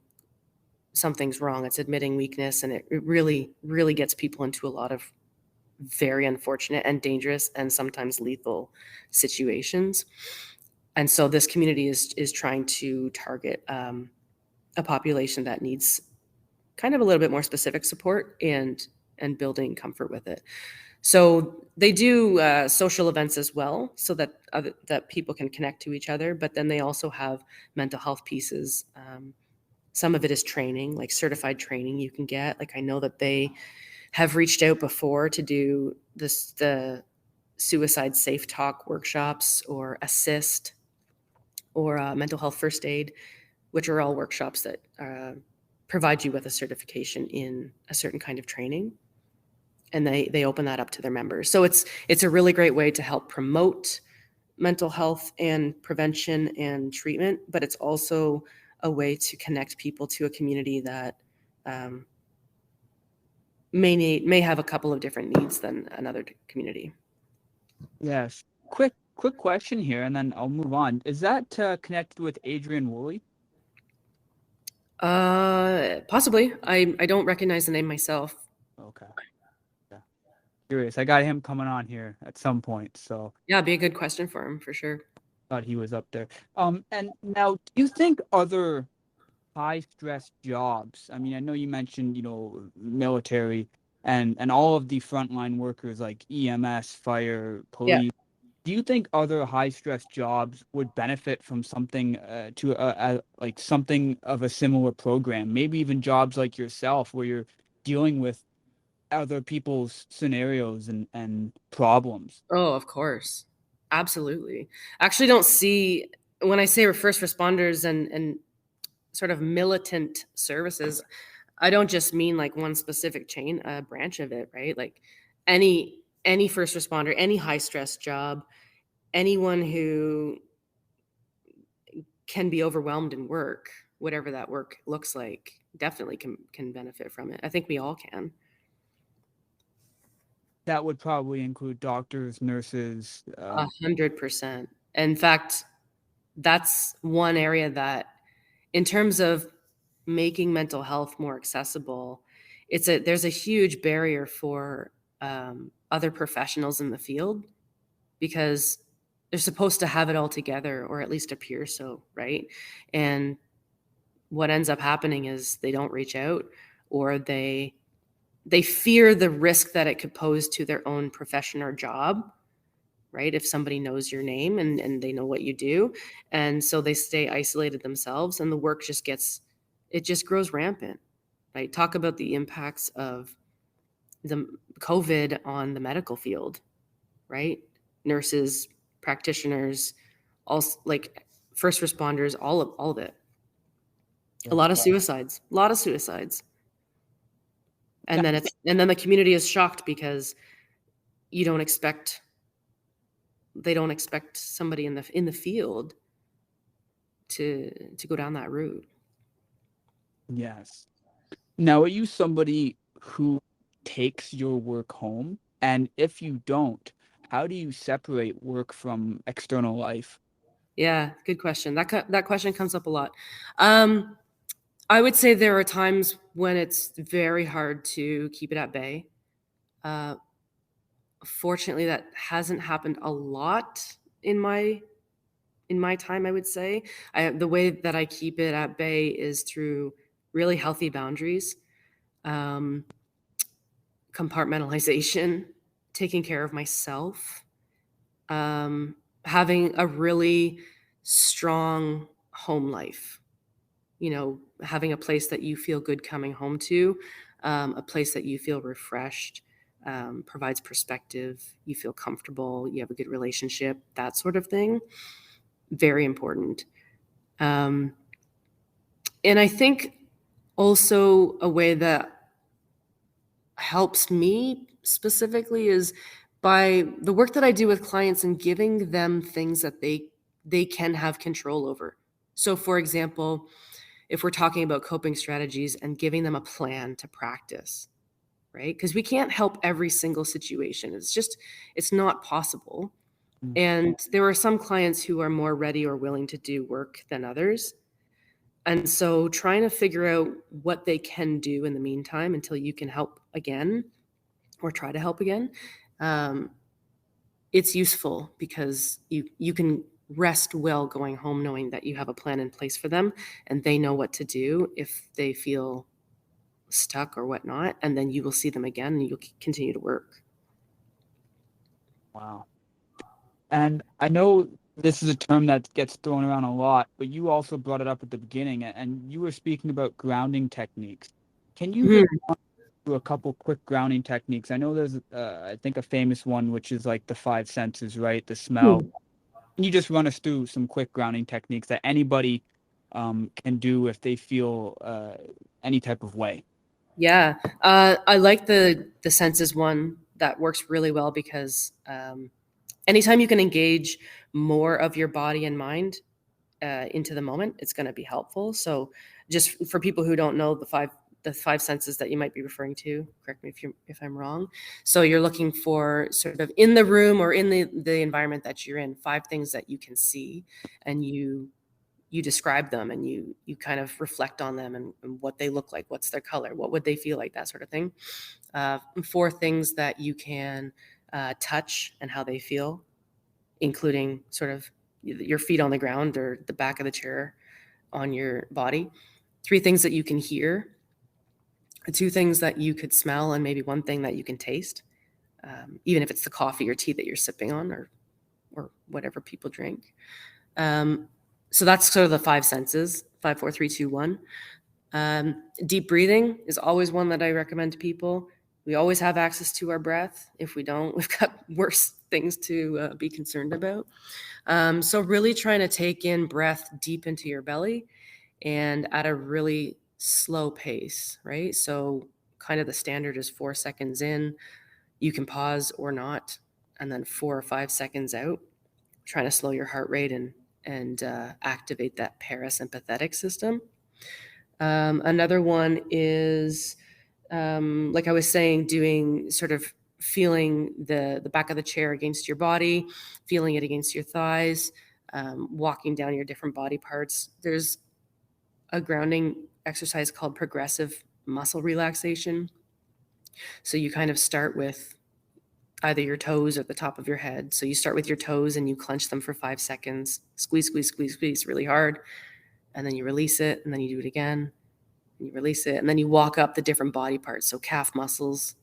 something's wrong, it's admitting weakness, and it really, really gets people into a lot of very unfortunate and dangerous and sometimes lethal situations. And so this community is trying to target a population that needs kind of a little bit more specific support and building comfort with it. So they do social events as well, so that people can connect to each other. But then they also have mental health pieces. Some of it is training, like certified training you can get. Like I know that they have reached out before to do the suicide safe talk workshops, or assist, or mental health first aid, which are all workshops that provide you with a certification in a certain kind of training, and they open that up to their members. So it's a really great way to help promote mental health and prevention and treatment, but it's also a way to connect people to a community that um, may have a couple of different needs than another community. Yes. Quick question here, and then I'll move on. Is that connected with Adrian Woolley? Possibly. I don't recognize the name myself. Okay. Yeah. Curious. I got him coming on here at some point, so Yeah, it'd be a good question for him for sure. thought he was up there. And now, do you think other high stress jobs? I mean, I know you mentioned, military and all of the frontline workers like EMS, fire, Yeah. police. Do you think other high stress jobs would benefit from something to like something of a similar program? Maybe even jobs like yourself, where you're dealing with other people's scenarios and problems. Oh, of course. Absolutely. I actually don't see, when I say first responders and sort of militant services, I don't just mean like one specific chain, branch of it, right? Like any first responder, any high stress job, anyone who can be overwhelmed in work, whatever that work looks like, definitely can benefit from it. I think we all can. That would probably include doctors, nurses. 100%. In fact, that's one area that, in terms of making mental health more accessible, there's a huge barrier for other professionals in the field, because they're supposed to have it all together, or at least appear so, right? And what ends up happening is they don't reach out, or they fear the risk that it could pose to their own profession or job, right? If somebody knows your name and they know what you do. And so they stay isolated themselves, and the work it just grows rampant, right? Talk about the impacts of the COVID on the medical field, right? Nurses, practitioners, all, like, first responders, all of it. A Yeah. lot of suicides, a lot of suicides. Now, And then the community is shocked because you don't expect they don't expect somebody in the field to go down that route. yes. Now, are you somebody who takes your work home? And if you don't, how do you separate work from external life? Yeah, good question. That question comes up a lot. Um, I would say there are times when it's very hard to keep it at bay. Uh, Fortunately, that hasn't happened a lot in my time. I would say the way that I keep it at bay is through really healthy boundaries, um, compartmentalization, taking care of myself, um, having a really strong home life. Having a place that you feel good coming home to, a place that you feel refreshed, provides perspective, you feel comfortable, you have a good relationship, that sort of thing. Very important. Um, and I think also a way that helps me specifically is by the work that I do with clients and giving them things that they can have control over. So for example, if we're talking about coping strategies, and giving them a plan to practice, right? Because we can't help every single situation. It's not possible. Mm. And there are some clients who are more ready or willing to do work than others. And so trying to figure out what they can do in the meantime until you can help again, or try to help again, um, it's useful, because you can rest well going home knowing that you have a plan in place for them, and they know what to do if they feel stuck or whatnot, and then you will see them again and you'll continue to work. Wow. And I know this is a term that gets thrown around a lot, but you also brought it up at the beginning, and you were speaking about grounding techniques. Can you just Mhm. do a couple quick grounding techniques? I know there's, I think, a famous one, which is like the five senses, right? The smell. Can you just run us through some quick grounding techniques that anybody can do if they feel any type of way? Yeah, I like the senses one. That works really well, because anytime you can engage more of your body and mind into the moment, it's going to be helpful. So, just for people who don't know the five senses that you might be referring to, correct me if I'm wrong. So you're looking for, sort of in the room or in the environment that you're in, five things that you can see, and you describe them, and you kind of reflect on them, and what they look like, what's their color, what would they feel like, that sort of thing. Four things that you can touch and how they feel, including sort of your feet on the ground or the back of the chair on your body. Three things that you can hear, two things that you could smell, and maybe one thing that you can taste, even if it's the coffee or tea that you're sipping on, or or whatever people drink. Um, so that's sort of the five senses: five, four, three, two, one. Deep breathing is always one that I recommend to people. We always have access to our breath. If we don't, we've got worse things to be concerned about. So, really trying to take in breath deep into your belly and at a really slow pace, right? So, kind of the standard is 4 seconds in. You can pause or not, and then 4 or 5 seconds out. Trying to slow your heart rate and activate that parasympathetic system. Another one is, like I was saying, doing sort of feeling the back of the chair against your body, feeling it against your thighs, walking down your different body parts. There's a grounding exercise called progressive muscle relaxation. So you kind of start with either your toes or the top of your head. So you start with your toes and you clench them for 5 seconds, squeeze, squeeze, squeeze, squeeze really hard, and then you release it, and then you do it again, and you release it, and then you walk up the different body parts. So calf muscles,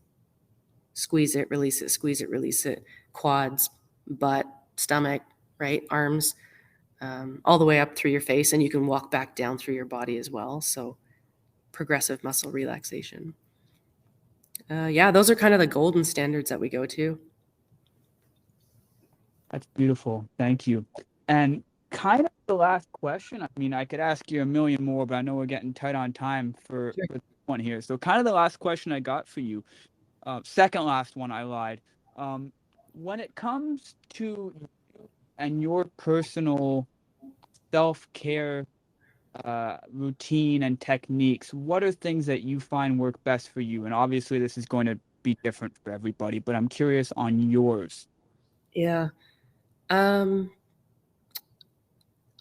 squeeze it, squeeze it, release it, quads, butt, stomach, right, arms, all the way up through your face, and you can walk back down through your body as well. So progressive muscle relaxation. Yeah, those are kind of the golden standards that we go to. That's beautiful. Thank you. And kind of the last question. I mean, I could ask you a million more, but I know we're getting tight on time Sure. for this one here. So, kind of the last question I got for you, second last one, I lied. Um, when it comes to you and your personal self-care routine and techniques, what are things that you find work best for you? And obviously, this is going to be different for everybody, but I'm curious on yours. Yeah. Um,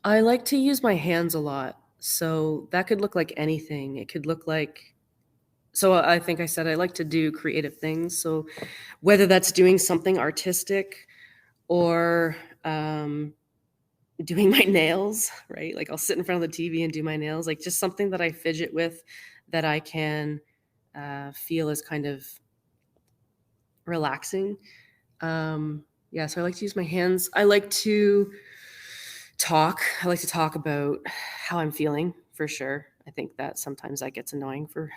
I like to use my hands a lot. So that could look like anything. It could look like, so I think I said I like to do creative things. So whether that's doing something artistic or doing my nails, right? Like I'll sit in front of the TV and do my nails, like just something that I fidget with that I can feel as kind of relaxing. Yeah, so I like to use my hands. I like to talk. I like to talk about how I'm feeling for sure. I think that sometimes that gets annoying for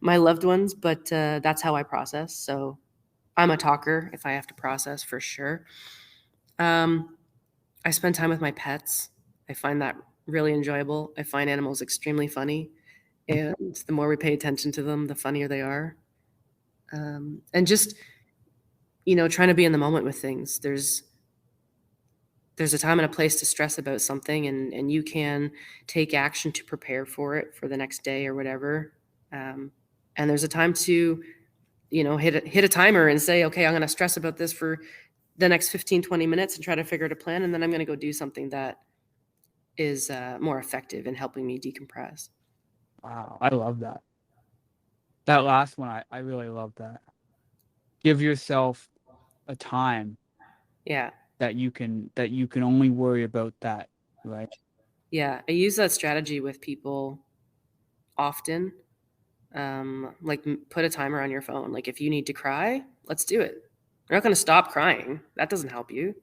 my loved ones, but that's how I process. So I'm a talker if I have to process for sure. Um, I spend time with my pets. I find that really enjoyable. I find animals extremely funny. And the more we pay attention to them, the funnier they are. And just, trying to be in the moment with things. There's a time and a place to stress about something, and you can take action to prepare for it for the next day or whatever. And there's a time to, hit a timer and say, okay, I'm going to stress about this for the next 15, 20 minutes and try to figure out a plan. And then I'm going to go do something that is more effective in helping me decompress. Wow, I love that. That last one, I really love that. Give yourself a time Yeah. that you can only worry about that, right? Yeah. I use that strategy with people often. Like put a timer on your phone. Like if you need to cry, let's do it. You're not going to stop crying. That doesn't help you.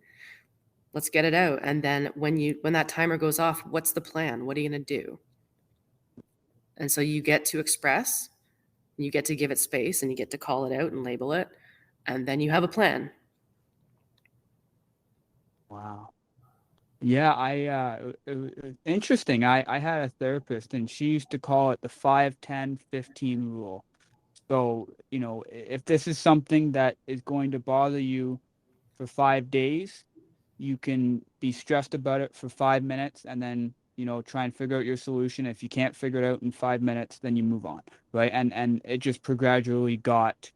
Let's get it out. And then when that timer goes off, what's the plan? What are you going to do? And so you get to express, you get to give it space, and you get to call it out and label it, and then you have a plan. Wow. Yeah, interesting. I had a therapist and she used to call it the 5-10-15 rule. So, if this is something that is going to bother you for 5 days, you can be stressed about it for 5 minutes and then, try and figure out your solution. If you can't figure it out in 5 minutes, then you move on, right? And it just gradually got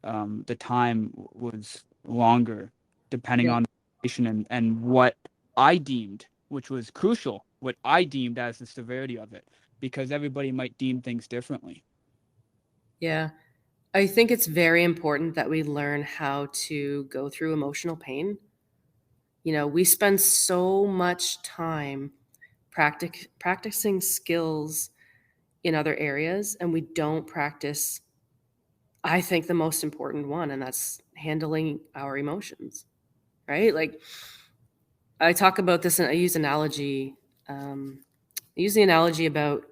the time was longer depending Yeah. on the situation and what I deemed, which was crucial, what I deemed as the severity of it, because everybody might deem things differently. Yeah. I think it's very important that we learn how to go through emotional pain. We spend so much time practicing skills in other areas, and we don't practice, I think, the most important one, and that's handling our emotions, right? Like I talk about this and I use analogy. I use the analogy about,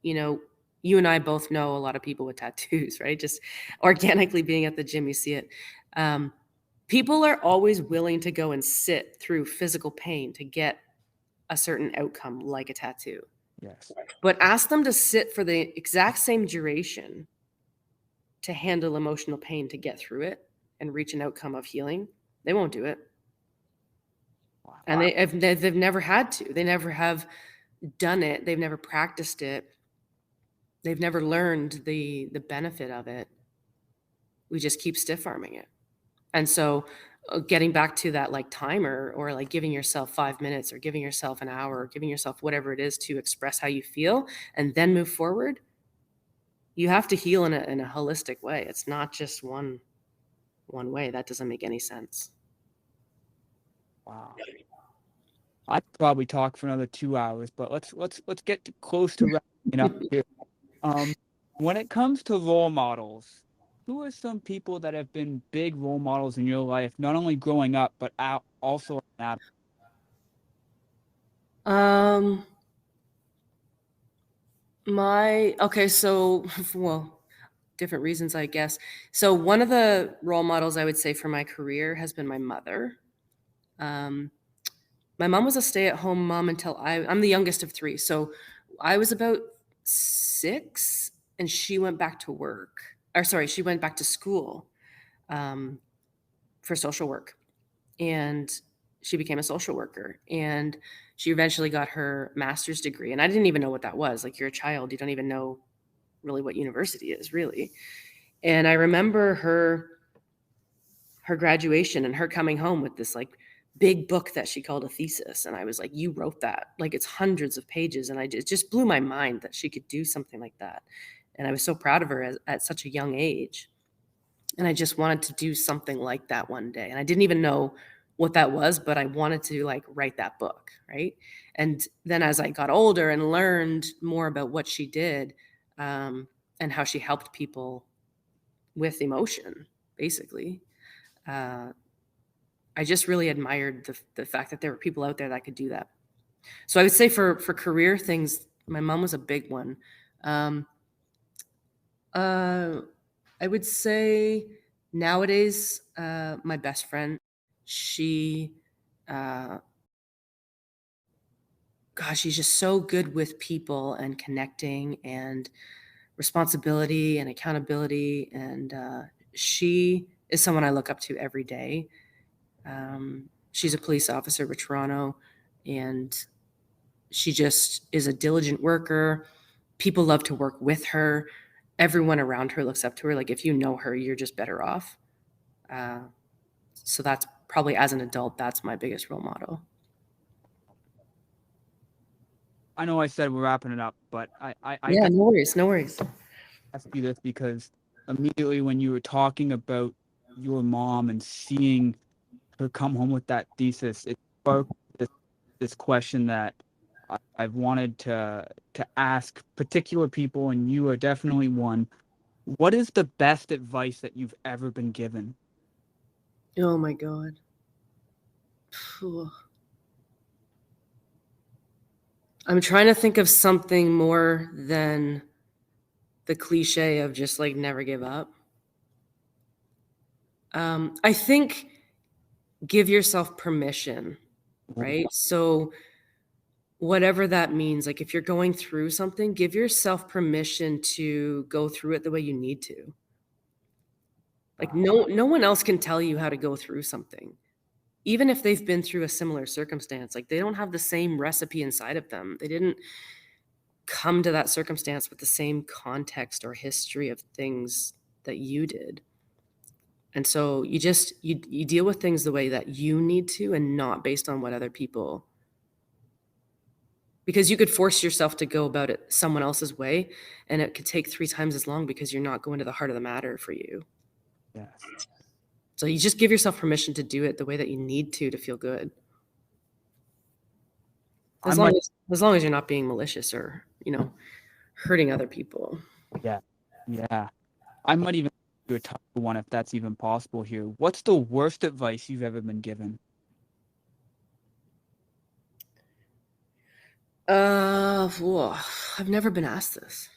you know, you and I both know a lot of people with tattoos, right? Just organically being at the gym, you see it. Um, People are always willing to go and sit through physical pain to get a certain outcome, like a tattoo. Yes. But ask them to sit for the exact same duration to handle emotional pain to get through it and reach an outcome of healing. They won't do it. Wow. And they've never had to. They never have done it. They've never practiced it. They've never learned the benefit of it. We just keep stiff arming it. And so getting back to that like timer or like giving yourself 5 minutes or giving yourself an hour or giving yourself whatever it is to express how you feel and then move forward, you have to heal in a holistic way. It's not just one way. That doesn't make any sense. Wow. I could probably talk for another 2 hours, but let's get close to wrapping it up here. When it comes to role models, who are some people that have been big role models in your life, not only growing up, but also now? Um, okay, so well, different reasons, I guess. So one of the role models I would say for my career has been my mother. Um, my mom was a stay-at-home mom until I'm the youngest of three. So I was about 6 and she went back to work. Or sorry, she went back to school um, for social work. And she became a social worker. And she eventually got her master's degree. And I didn't even know what that was. Like, you're a child, you don't even know really what university is, really. And I remember her graduation and her coming home with this like big book that she called a thesis, and I was like, you wrote that? Like, it's hundreds of pages. And it just blew my mind that she could do something like that. And I was so proud of her at such a young age, and I just wanted to do something like that one day. And I didn't even know what that was, but I wanted to like write that book, right? And then as I got older and learned more about what she did, and how she helped people with emotion, basically, uh, I just really admired the fact that there were people out there that could do that. So I would say for career things, my mom was a big one. Um, uh, I would say nowadays, my best friend, she, uh, gosh, she's just so good with people and connecting and responsibility and accountability. And she is someone I look up to every day. She's a police officer with Toronto, and she just is a diligent worker. People love to work with her. Everyone around her looks up to her. Like, if you know her, you're just better off. Uh, so that's probably, as an adult, that's my biggest role model. I know I said we're wrapping it up, but I Yeah, got no worries, no worries. to ask you this because immediately when you were talking about your mom and seeing her come home with that thesis, it sparked this question that I've wanted to ask particular people, and you are definitely one. What is the best advice that you've ever been given? Oh my God. Phew. I'm trying to think of something more than the cliche of just like never give up. I think give yourself permission, right? So, whatever that means, like if you're going through something, give yourself permission to go through it the way you need to. Like, no one else can tell you how to go through something. Even if they've been through a similar circumstance, like they don't have the same recipe inside of them. They didn't come to that circumstance with the same context or history of things that you did. And so you deal with things the way that you need to and not based on what other people, because you could force yourself to go about it someone else's way and it could take 3 times as long because you're not going to the heart of the matter for you. Yes. So you just give yourself permission to do it the way that you need to feel good. I might, As long as you're not being malicious or, hurting other people. yeah, yeah. I might even do a tough one if that's even possible here. What's the worst advice you've ever been given? Whoa, I've never been asked this.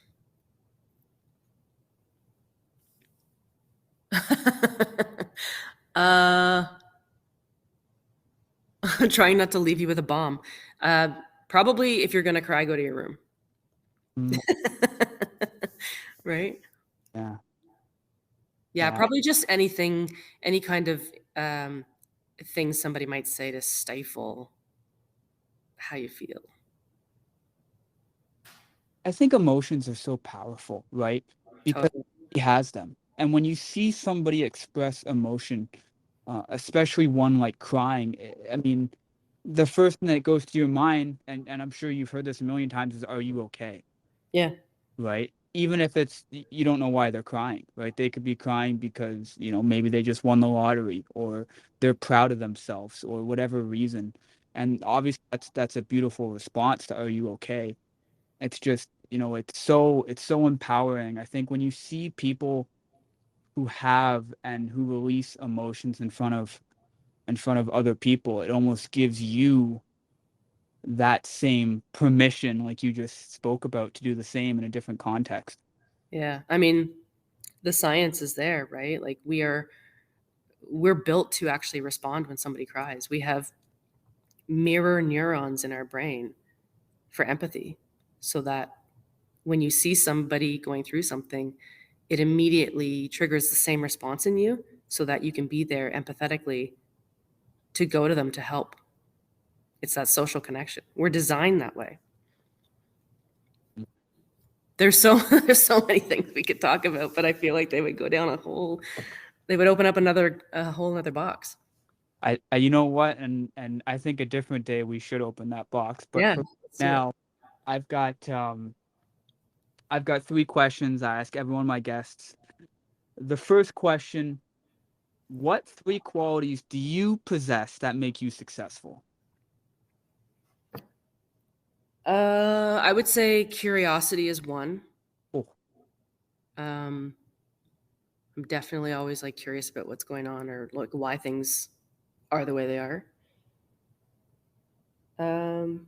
uh, trying not to leave you with a bomb. Uh, Probably if you're gonna cry, go to your room. Mm, Right? yeah, Yeah, yeah. probably just anything, any kind of um, thing somebody might say to stifle how you feel. I think emotions are so powerful, right? Because Totally. he has them. And when you see somebody express emotion, especially one like crying, I mean, the first thing that goes to your mind, and I'm sure you've heard this a million times, is, "Are you okay?" Yeah. Right? Even if you don't know why they're crying, right? They could be crying because, maybe they just won the lottery or they're proud of themselves or whatever reason. And obviously that's a beautiful response to "Are you okay?" It's just, it's so empowering. I think when you see people who have and who release emotions in front of other people, it almost gives you that same permission, like you just spoke about, to do the same in a different context. Yeah. I mean, the science is there, right? Like we're built to actually respond when somebody cries. We have mirror neurons in our brain for empathy so that when you see somebody going through something, it immediately triggers the same response in you so that you can be there empathetically to go to them to help. It's that social connection. We're designed that way. There's so there's so many things we could talk about, but I feel like they would go down a whole they would open up a whole other box. You know what? And I think a different day we should open that box. But Yeah, for let's do it. now, I've got I've got three questions I ask every one of my guests. The first question: what three qualities do you possess that make you successful? I would say curiosity is one. Oh, Um, I'm definitely always like curious about what's going on or like why things are the way they are. Um,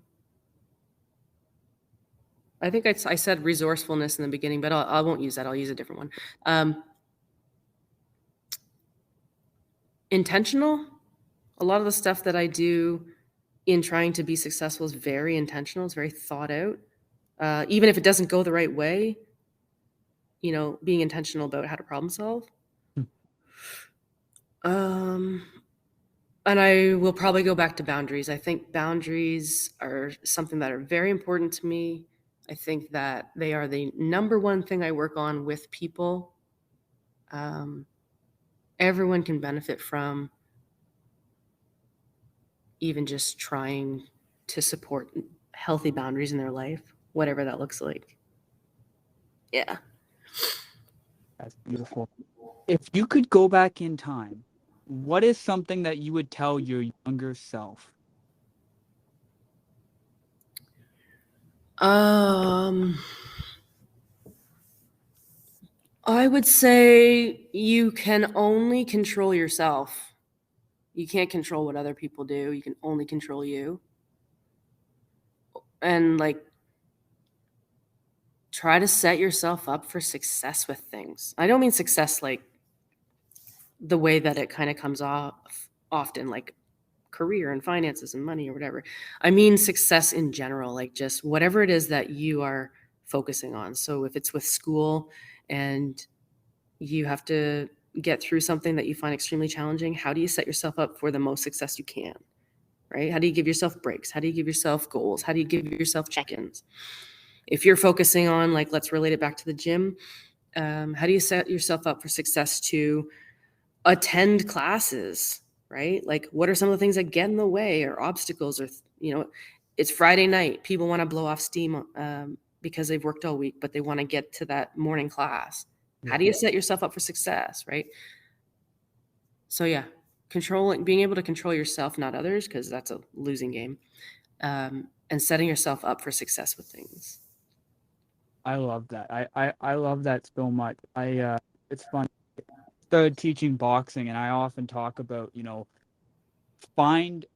I think I said resourcefulness in the beginning, but I won't use that. I'll use a different one. Intentional. A lot of the stuff that I do in trying to be successful is very intentional. It's very thought out. Even if it doesn't go the right way, being intentional about how to problem solve. hmm, Um, and I will probably go back to boundaries. I think boundaries are something that are very important to me. I think that they are the number one thing I work on with people. Um, Everyone can benefit from even just trying to support healthy boundaries in their life, whatever that looks like. Yeah. that's beautiful. If you could go back in time, what is something that you would tell your younger self? Um, I would say you can only control yourself. You can't control what other people do. You can only control you. And like try to set yourself up for success with things. I don't mean success like the way that it kind of comes off often, like career and finances and money or whatever. I mean success in general, like just whatever it is that you are focusing on. So if it's with school and you have to get through something that you find extremely challenging, how do you set yourself up for the most success you can? Right? How do you give yourself breaks? How do you give yourself goals? How do you give yourself check ins? If you're focusing on, like, let's relate it back to the gym, how do you set yourself up for success to attend classes, right? Like, what are some of the things that get in the way or obstacles? Or, it's Friday night. People want to blow off steam because they've worked all week, but they want to get to that morning class. How do Yeah, you set yourself up for success, right? So, yeah, being able to control yourself, not others, because that's a losing game, and setting yourself up for success with things. I love that. I love that so much. It's fun. Started teaching boxing, and I often talk about, find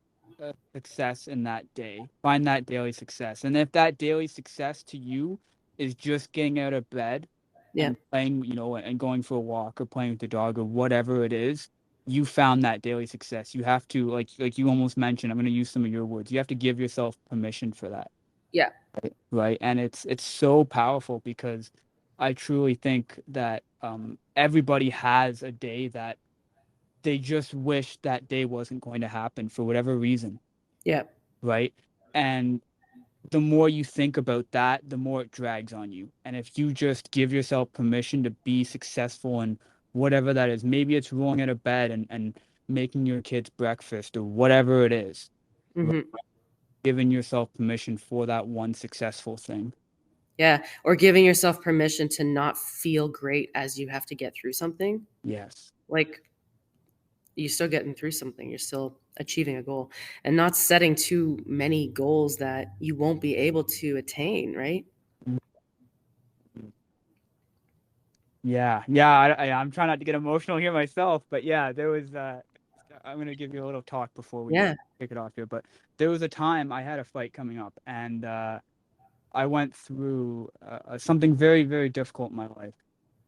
success in that day. Find that daily success. And if that daily success to you is just getting out of bed Yeah. and playing, and going for a walk or playing with the dog or whatever it is, you found that daily success. You have to, like you almost mentioned, I'm going to use some of your words. You have to give yourself permission for that, Yeah. right? And it's so powerful because I truly think that everybody has a day that they just wish that day wasn't going to happen for whatever reason, Yeah. right? And the more you think about that, the more it drags on you. And if you just give yourself permission to be successful in whatever that is, maybe it's rolling out of bed and making your kids breakfast or whatever it is, right? Hmm. Giving yourself permission for that one successful thing. Yeah. Or giving yourself permission to not feel great as you have to get through something. Yes. Like, you're still getting through something, you're still achieving a goal, and not setting too many goals that you won't be able to attain, right? Yeah, yeah. I'm trying not to get emotional here myself, but yeah, there was. I'm gonna give you a little talk before we Yeah. kick it off here. But there was a time I had a fight coming up, and I went through something very, very difficult in my life,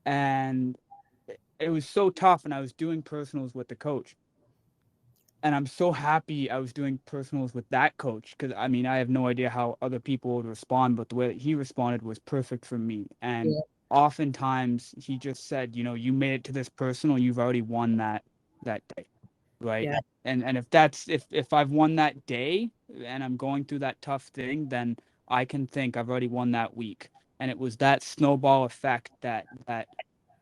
and it was so tough. And I was doing personals with the coach, and I'm so happy I was doing personals with that coach because I mean I have no idea how other people would respond, but the way that he responded was perfect for me. And Yeah. oftentimes he just said, you made it to this personal, you've already won that day, right? Yeah. And if that's if I've won that day and I'm going through that tough thing, then I can think I've already won that week. And it was that snowball effect that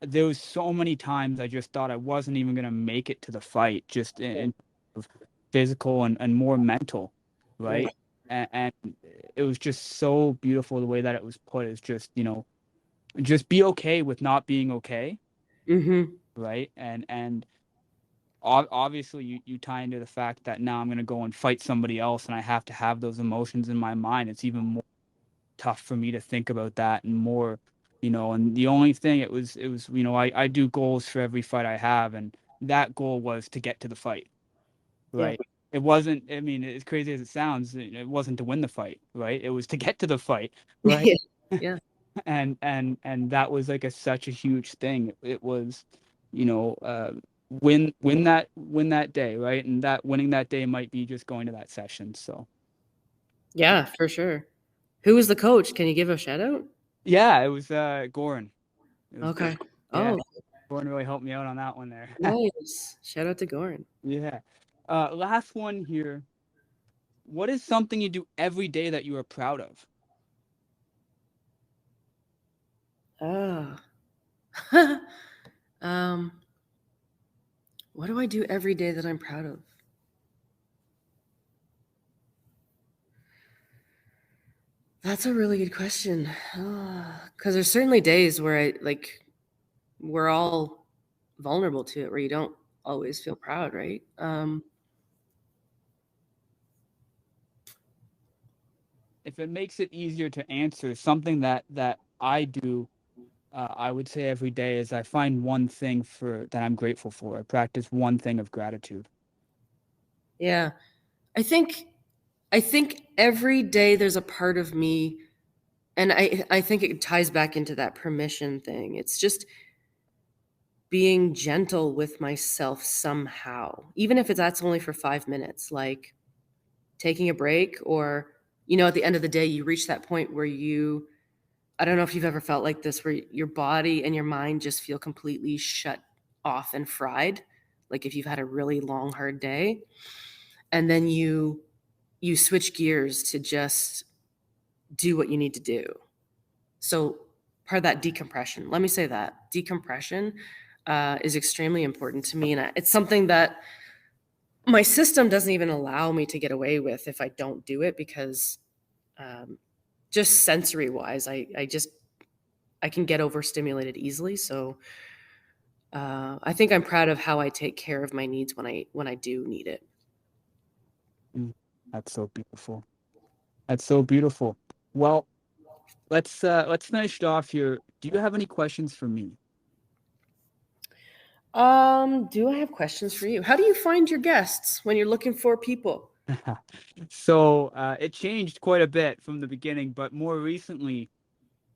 there was so many times I just thought I wasn't even gonna make it to the fight, just in of physical and more mental, Right. right? And it was just so beautiful the way that it was put. Is just just be okay with not being okay, Hmm. right? And obviously you tie into the fact that now I'm gonna go and fight somebody else, and I have to have those emotions in my mind. It's even more tough for me to think about that and more, and the only thing it was I do goals for every fight I have, and that goal was to get to the fight, Yeah. right? It wasn't, I mean, as crazy as it sounds, it wasn't to win the fight, right? It was to get to the fight, right? Yeah. Yeah. And that was like such a huge thing. It was, you know, uh, win that day, right? And that winning that day might be just going to that session. So Yeah, for sure. Who was the coach? Can you give a shout out? yeah, it was Goran. It was Okay. yeah, Oh, Goran really helped me out on that one there. nice. Shout out to Goran. Yeah. Last one here. What is something you do every day that you are proud of? Ah. um, what do I do every day that I'm proud of? That's a really good question. Because there's certainly days where we're all vulnerable to it, where you don't always feel proud, right? If it makes it easier to answer, something that I do, I would say every day is I find one thing for that I'm grateful for. I practice one thing of gratitude. Yeah. I think I think every day there's a part of me, and I think it ties back into that permission thing. It's just being gentle with myself somehow, even if that's only for 5 minutes, like taking a break, or at the end of the day you reach that point where I don't know if you've ever felt like this, where your body and your mind just feel completely shut off and fried, like if you've had a really long hard day, and then you switch gears to just do what you need to do. So part of that decompression, let me say that decompression is extremely important to me, and it's something that my system doesn't even allow me to get away with if I don't do it, because um, just sensory wise, I can get overstimulated easily. So I think I'm proud of how I take care of my needs when I do need it. Mm, That's so beautiful. That's so beautiful. Well, let's finish it off here. Do you have any questions for me? Do I have questions for you? How do you find your guests when you're looking for people? So it changed quite a bit from the beginning, but more recently,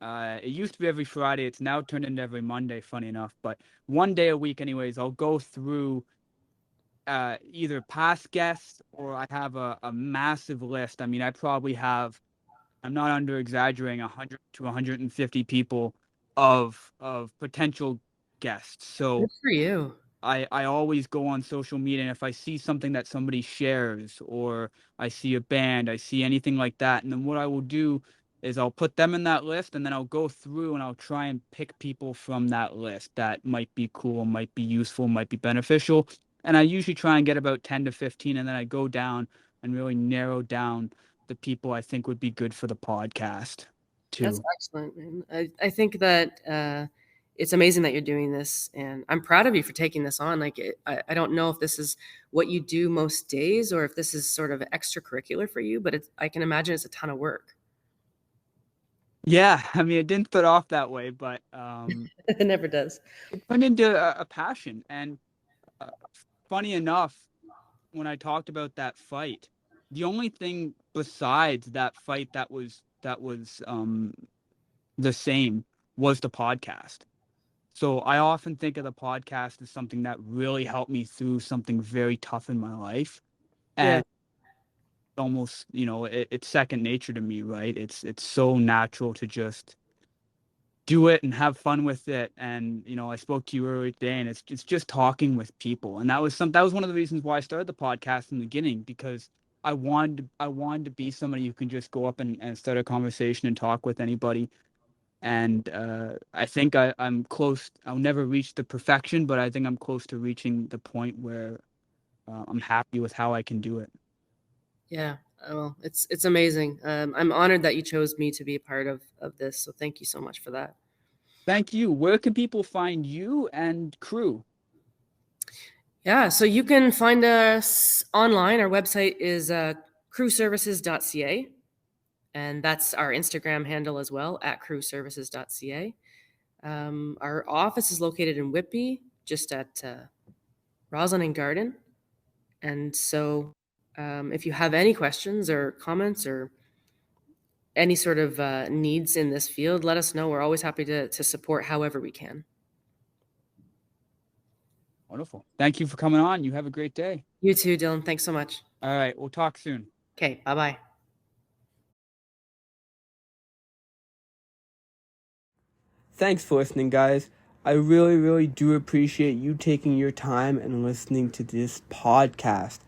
it used to be every Friday. It's now turned into every Monday, funny enough. But one day a week, anyways, I'll go through either past guests or I have a massive list. I mean, I probably have, I'm not under exaggerating, 100 to 150 people of potential guests. Good So for you. I always go on social media, and if I see something that somebody shares, or I see a band, I see anything like that, and then what I will do is I'll put them in that list, and then I'll go through and I'll try and pick people from that list that might be cool, might be useful, might be beneficial. And I usually try and get about 10 to 15, and then I go down and really narrow down the people I think would be good for the podcast That's too. excellent, man. I think that it's amazing that you're doing this, and I'm proud of you for taking this on. I don't know if this is what you do most days or if this is sort of extracurricular for you, but I can imagine it's a ton of work. Yeah, I mean, it didn't start off that way, but It never does. it turned into a passion. And uh, funny enough, when I talked about that fight, the only thing besides that fight that was the same was the podcast. So I often think of the podcast as something that really helped me through something very tough in my life. Yeah. And almost, it's second nature to me, right? It's so natural to just do it and have fun with it. And I spoke to you earlier today, and it's just talking with people. And that was one of the reasons why I started the podcast in the beginning, because I wanted to be somebody who can just go up and start a conversation and talk with anybody. And I think I'm close. I'll never reach the perfection, but I think I'm close to reaching the point where I'm happy with how I can do it. Yeah. Well, it's amazing. I'm honored that you chose me to be a part of this. So thank you so much for that. Thank you. Where can people find you and crew? Yeah. So you can find us online. Our website is crewservices.ca. And that's our Instagram handle as well, at crewservices.ca. Our office is located in Whitby, just at Roslyn and Garden. And so if you have any questions or comments or any sort of needs in this field, let us know. We're always happy to support however we can. Wonderful. Thank you for coming on. You have a great day. You too, Dylan. Thanks so much. All right. We'll talk soon. Okay. Bye bye. Thanks for listening, guys. I really, really do appreciate you taking your time and listening to this podcast.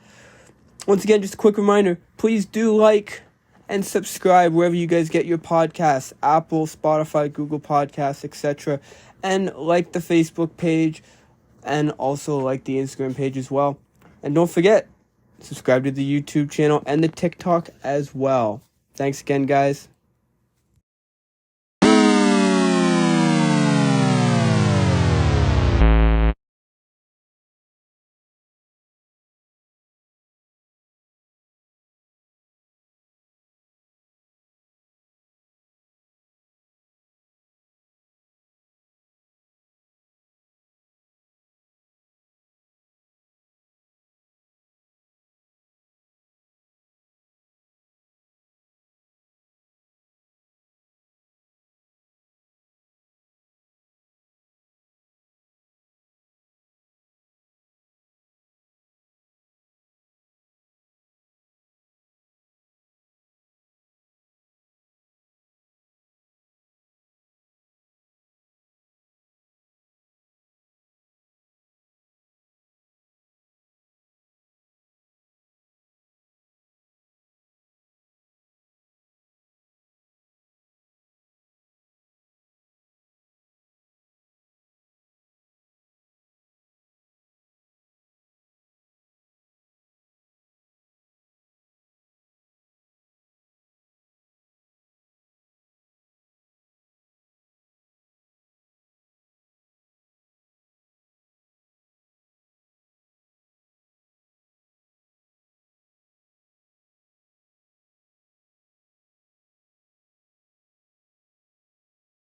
Once again, just a quick reminder, please do like and subscribe wherever you guys get your podcasts, Apple, Spotify, Google Podcasts, etc. And like the Facebook page and also like the Instagram page as well. And don't forget, subscribe to the YouTube channel and the TikTok as well. Thanks again, guys.